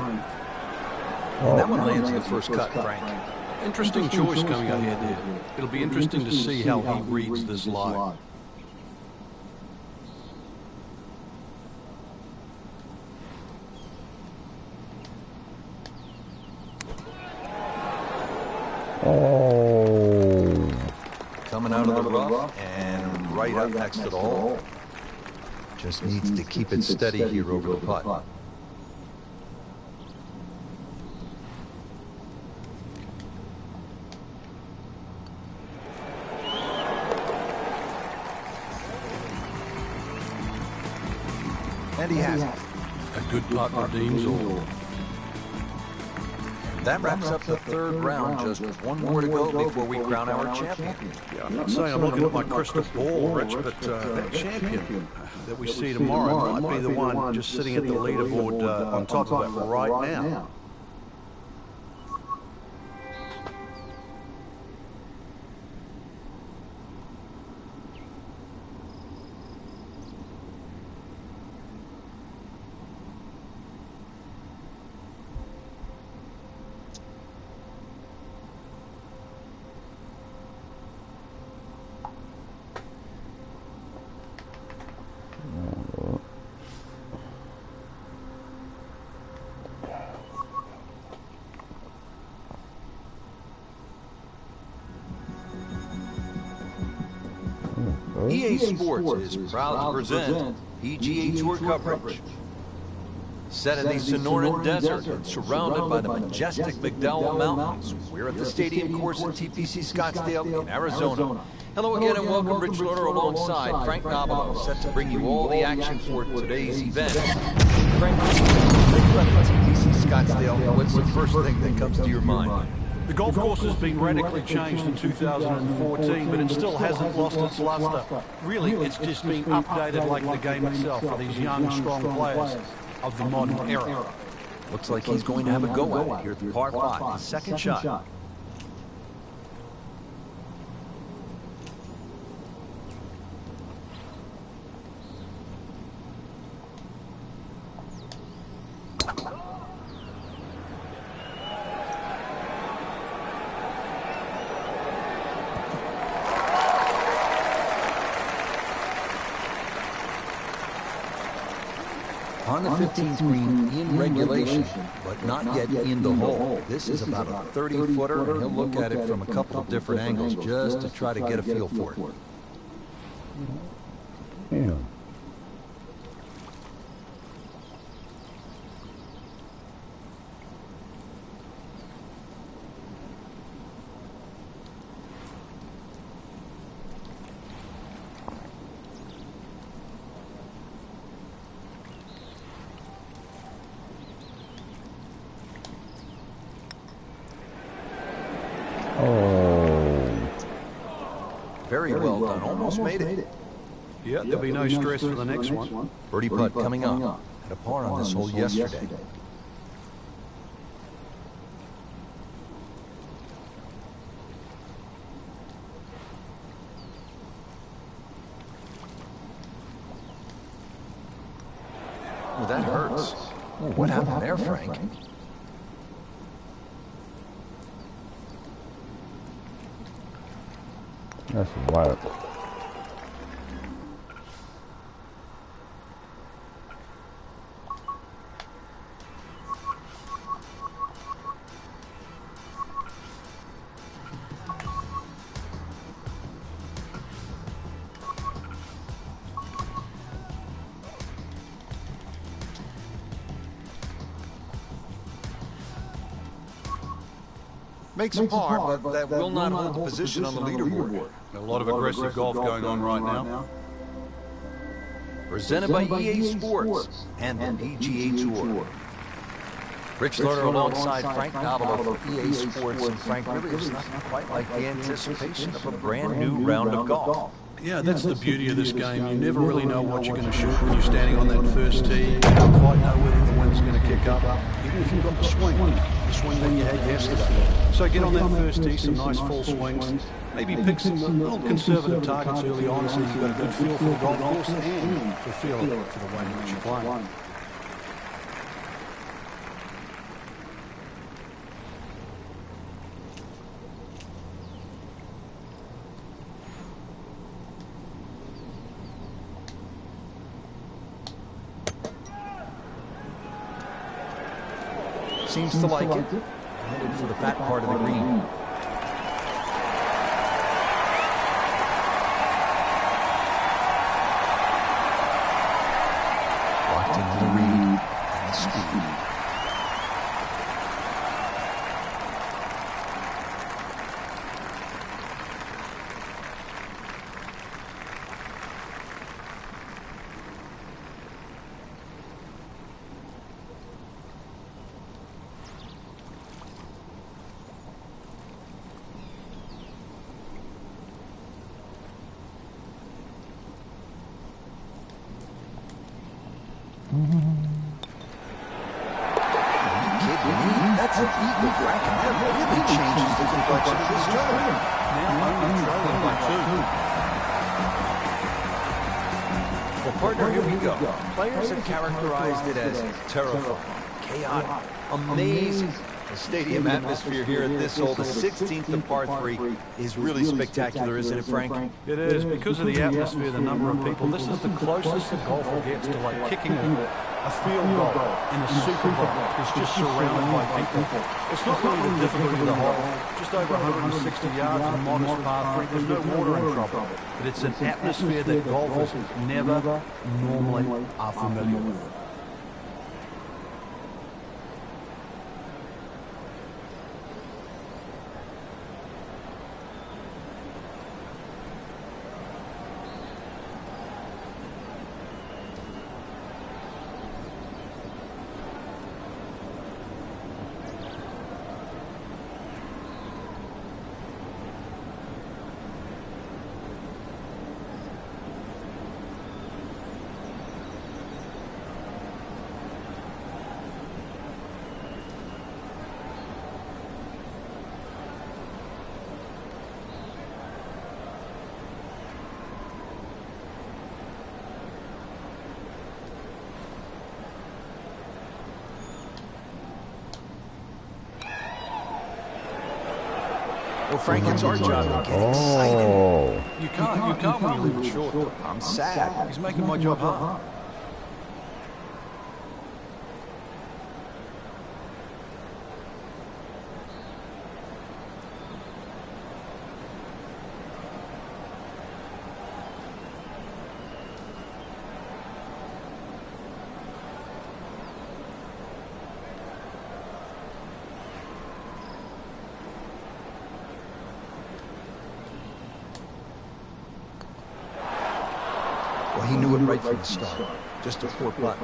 And that one lands in the first cut, Frank. Interesting choice coming ahead there. It'll be interesting to see how he reads this lie. Oh. Coming out of the rough and right up next to the hole. Just needs to keep it steady here over the putt. And he has it. A good putt redeems all. That wraps up the 3rd round. Just one more to go before we crown our champion. Yeah, I'm not saying I'm looking at my crystal ball, Rich, but that champion that we see tomorrow might be the one just sitting at the leaderboard on top of it right now. EA Sports is proud to present PGA Tour coverage. Set in the Sonoran Desert and surrounded by the majestic McDowell Mountains, we're at the stadium course at TPC Scottsdale in Arizona. Hello again and welcome, Rich Schroeder alongside Frank Nobilo, set to bring you all the action for today's event. Frank, think about the TPC Scottsdale. What's the first thing that comes to your mind? The golf course has been radically changed in 2014, but it still hasn't lost its luster. Really, it's just been updated like the game itself for these young, strong players of the modern era. Looks like he's going to have a go at it here at the par 5, his second shot. On the 15th green in regulation, but not yet in the hole. This is about a 30-footer, and he'll look at it from a couple of different angles just to try to get a feel for it. Yeah. Very well done. Almost made it. Yeah, there'll be no stress for the next one. Birdie putt coming up. Had a par on this hole yesterday. Oh, that hurts. Oh, what happened there, Frank? That's wild. Makes a par, but that will not hold the position on the leaderboard. A lot of aggressive golf going on right now. Presented by EA Sports and the PGA Tour. Rich Lerner alongside Frank Nobilo for EA Sports, and Frank, really it's not quite like the anticipation of a brand new round of golf. Yeah, that's the beauty of this game. You never really know what you're going to shoot when you're standing on that first tee. You don't quite know whether the wind's going to kick up, even if you've got the swing that you had yesterday. So get on that first tee, some nice full swings. Maybe pick some little conservative targets early on so you've got a good feel for the golf course and for feel for the way in which you're playing. Seems to like it. Headed for the fat part of the green. Locked into the read and the speed. That's an eagle, Frank, and that really changes the complexion of this tournament. Now only trailing by 2. Well, partner, here we go. Players have characterized it as terrifying, chaotic, amazing. The stadium atmosphere here at this hole, the 16th of par 3, is really spectacular, isn't it, Frank? It is. Because of the atmosphere, the number of people, this is the closest the golfer gets to like kicking a field goal in a Super Bowl. It's just surrounded by people. It's not really the difficulty of the hole. Just over 160 yards and modest par 3. There's no water in trouble. But it's an atmosphere that golfers never normally are familiar with. Well, Frank, it's our job to get excited. You can't when you leave it short. I'm sad. He's making my job hard. Well, he knew it right from the start. Just a poor putt.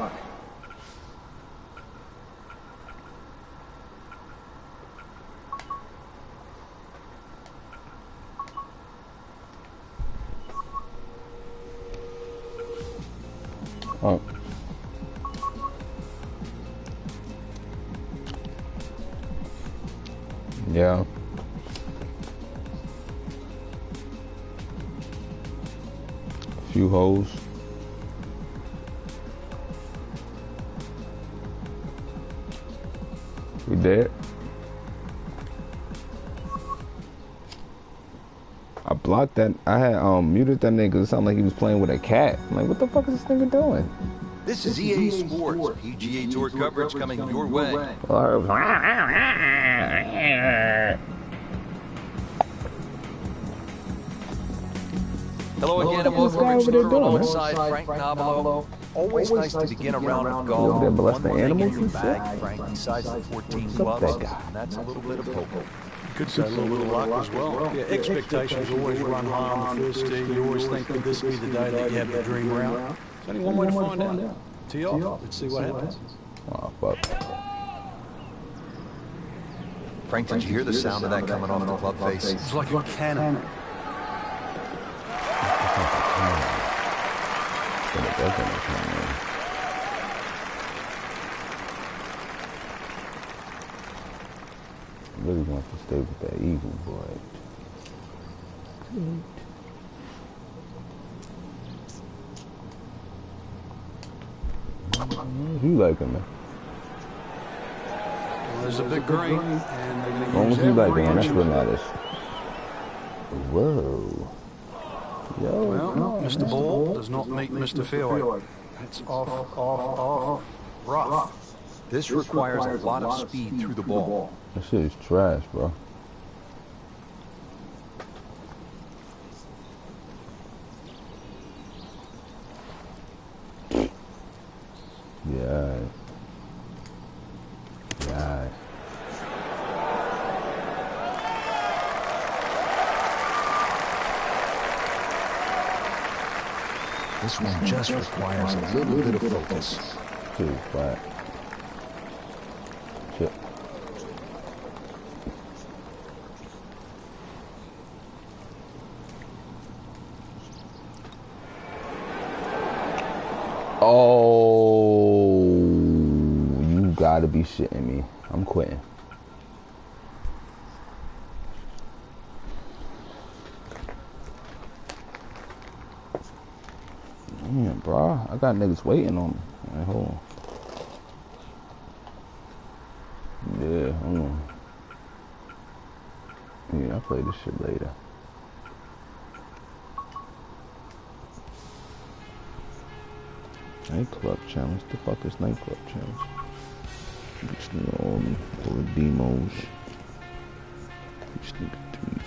Oh. Yeah. A few holes. We dead? I blocked that. I had muted that nigga. It sounded like he was playing with a cat. I'm like, what the fuck is this nigga doing? This is EA Sports PGA Tour coverage coming your way. Hello again and welcome to Rick alongside Frank Nobilo. Always nice to begin a round of golf. One more thing in your bag, Frank, besides the 14 clubs, and that's a little bit of hope. Could say a little bit of luck as well. Yeah, expectations always run high on the first tee. You always think, could this be the day that you have the dream round? There's only one way to find out. Tee off. Let's see what happens. Oh, fuck. Frank, did you hear the sound of that coming off the club face? It's like a cannon. I really want to stay with that eagle, boy. You like him, man? Well, there's a big green, and they're going to As long as you like him, that's what matters. Whoa. Yo, well, Mr. Ball does not meet Mr. Fairway. It's off, rough. This requires a lot of speed through the ball. that shit is trash, bro. Yeah. Yeah. This one just requires a little bit of focus. Too flat. Shit. Oh, you gotta be shitting me. I'm quitting. Damn, bro. I got niggas waiting on me. All right, hold on. Yeah, hold on. Yeah, I'll play this shit later. Nightclub challenge. The fuck is nightclub challenge? It's all the demos. This nigga tweet.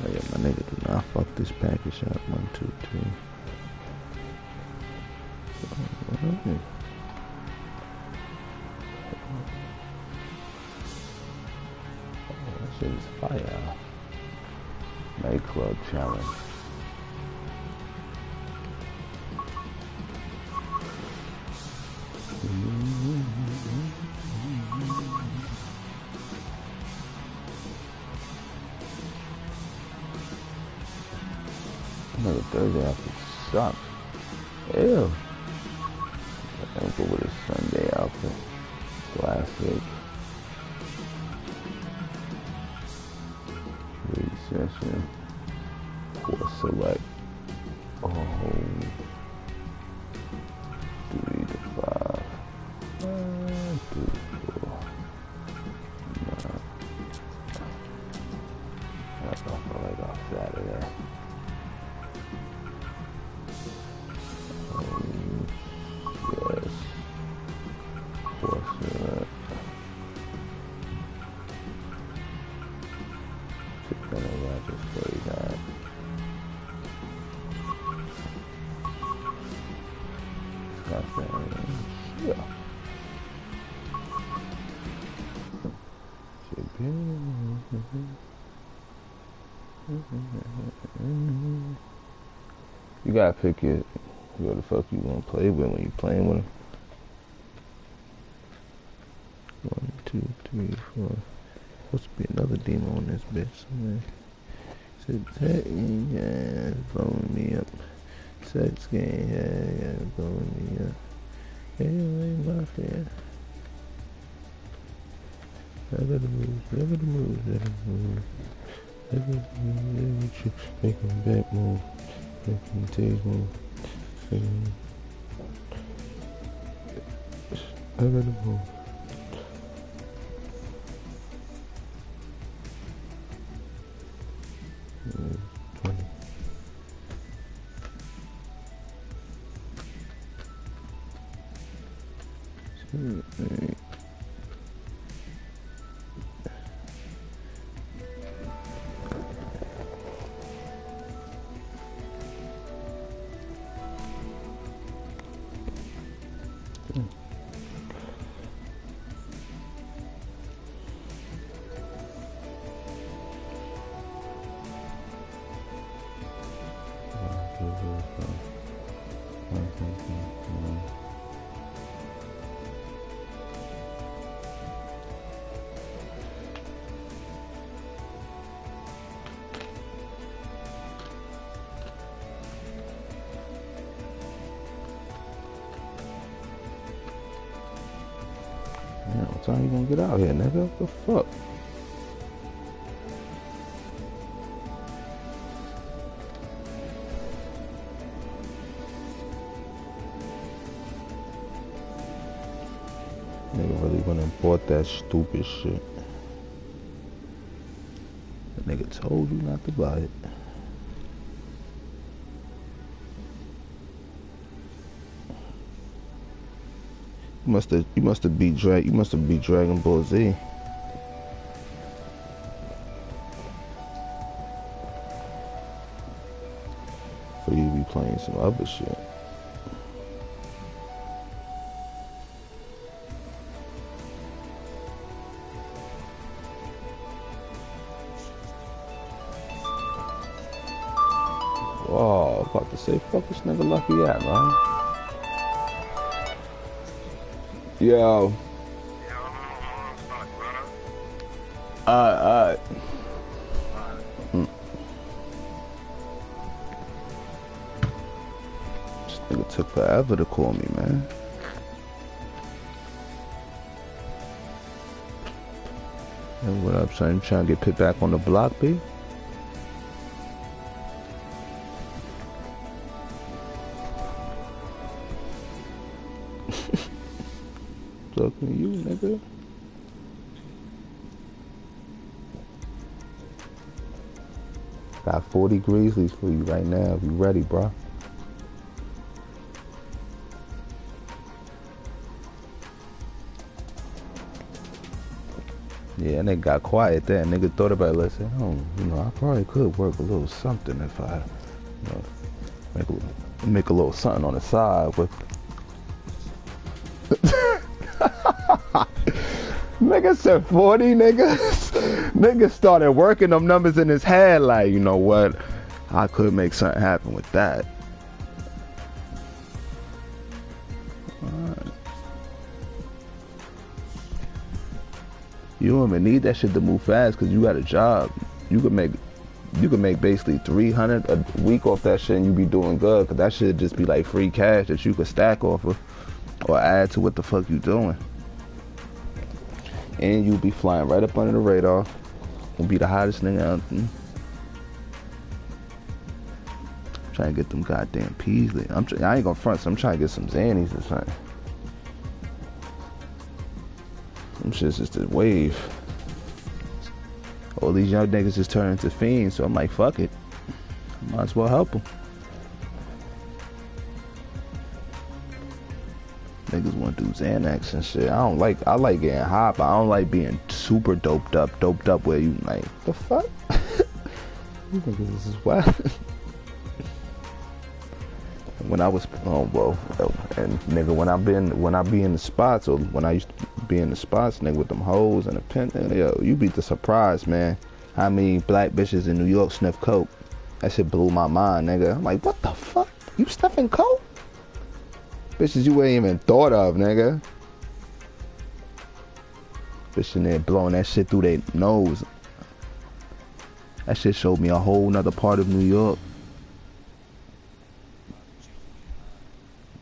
Oh yeah, my nigga do not fuck this package up. 1, 2, 3. Alright. That shit is fire. Nightclub challenge. Another Thursday outfit sucks. Ew. I'm go with a Sunday outfit. Classic. Session for select oh 3 to 5 2 4 9 that's off right off Saturday. Yes, for select. Just play that. Yeah. You gotta pick it. Who the fuck you wanna play with when you playing with him. 1, 2, 3. Supposed to be another demon on this bitch. Man. Said that yeah, blowing me up. Sex game, yeah, blowing me up. Yeah, ain't my fan. I gotta move, I gotta move, I gotta move. I gotta move, make them back move. Make them taste move. I gotta move. What time you gonna get out here, nigga? What the fuck? Nigga really gonna import that stupid shit. The nigga told you not to buy it. You must have beat Dragon Ball Z. For you to be playing some other shit. Oh, I'm about to say, fuck this nigga Lucky at, man. Yo. Alright. This nigga took forever to call me, man. Hey, what up, son? You trying to get put back on the block, B? Talking to you, nigga. Got 40 grizzlies for you right now if you ready, bro. Yeah, and they got quiet there. Nigga thought about it. Let's say, oh, you know, I probably could work a little something if I, you know, make a little something on the side with. Nigga said 40 niggas. Nigga started working them numbers in his head like, you know what? I could make something happen with that. Right. You don't even need that shit to move fast because you got a job. You could make basically 300 a week off that shit and you be doing good because that shit just be like free cash that you could stack off of or add to what the fuck you doing. And you'll be flying right up under the radar. Will be the hottest nigga out there. Trying to get them goddamn Peasley. I ain't gonna front, so I'm trying to get some Xannies or something. Them shit's just a wave. All these young niggas just turn into fiends, so I'm like, fuck it. Might as well help them. Niggas want to do Xanax and shit. I like getting high, but I don't like being super doped up where you like, the fuck? You niggas this is wild. When I was, and nigga, when I be in the spots, or when I used to be in the spots, nigga, with them hoes and the pen, yo, you be the surprise, man. How many black bitches in New York sniff coke? That shit blew my mind, nigga. I'm like, what the fuck? You sniffing coke? Bitches you ain't even thought of, nigga. Bitch in there blowing that shit through their nose. That shit showed me a whole nother part of New York.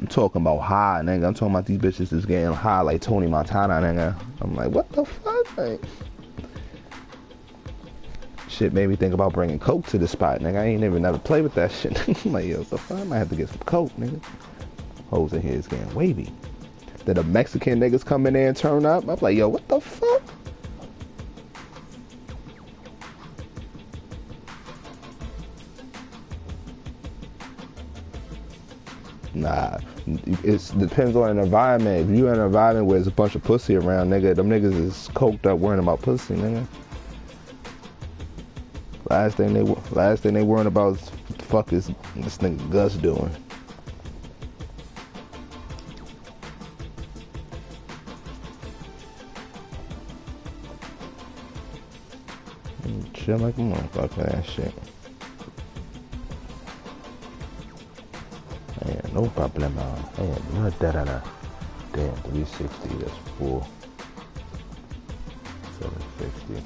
I'm talking about high, nigga. I'm talking about these bitches is getting high like Tony Montana, nigga. I'm like, what the fuck? Like, shit made me think about bringing coke to the spot, nigga. I ain't never played with that shit. I'm like, yo, what the fuck? I might have to get some coke, nigga. Hoes in here is getting wavy. Then the Mexican niggas come in there and turn up. I'm like, yo, what the fuck? Nah, it depends on an environment. If you in an environment where there's a bunch of pussy around, nigga, them niggas is coked up worrying about pussy, nigga. Last thing they worrying about is what the fuck is this nigga Gus doing. Chill like a motherfucker, that shit. No problem. No da. Damn, 360, that's full. 750.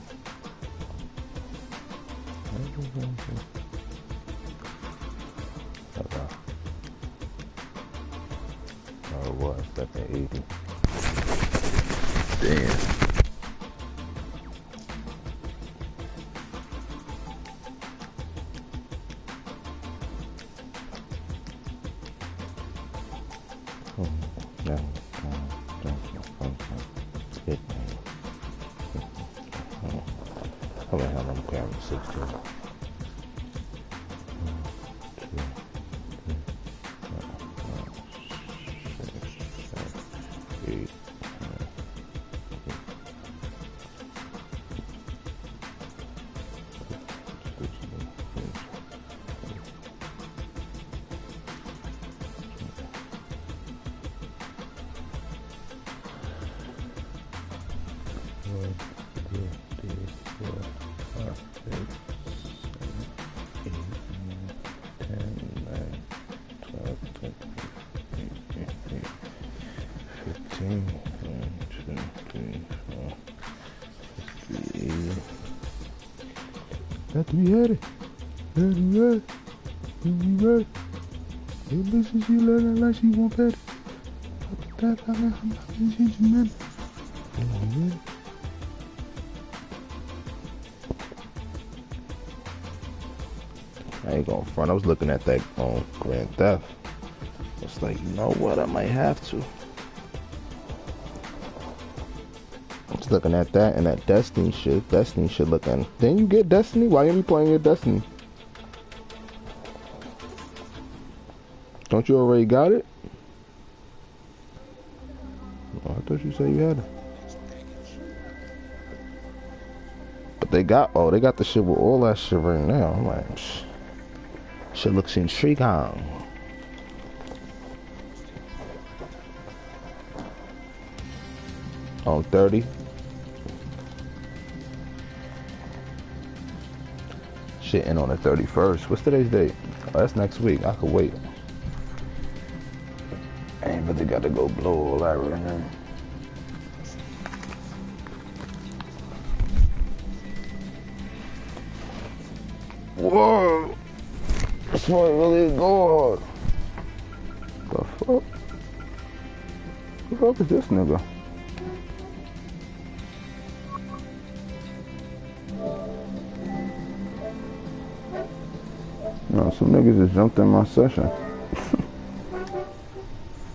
Oh, what? Stuck at 80. Damn. How the hell I'm carrying 16? 8. Got to be ready. Ready. Ready. Hey, bitch, she learning like she want better. I ain't going front. I was looking at that Grand Theft. It's like, you know what? I might have to. I was looking at that and that Destiny shit. Destiny shit looking. Didn't you get Destiny? Why ain't you playing your Destiny? Don't you already got it? Oh, I thought you said you had it. But they got the shit with all that shit right now. I'm like, shit looks intriguing. On 30. Shit in on the 31st. What's today's date? Oh, that's next week. I could wait. I ain't really got to go blow all that right now. Whoa! This one really go hard. The fuck? Who the fuck is this nigga? No, some niggas just jumped in my session.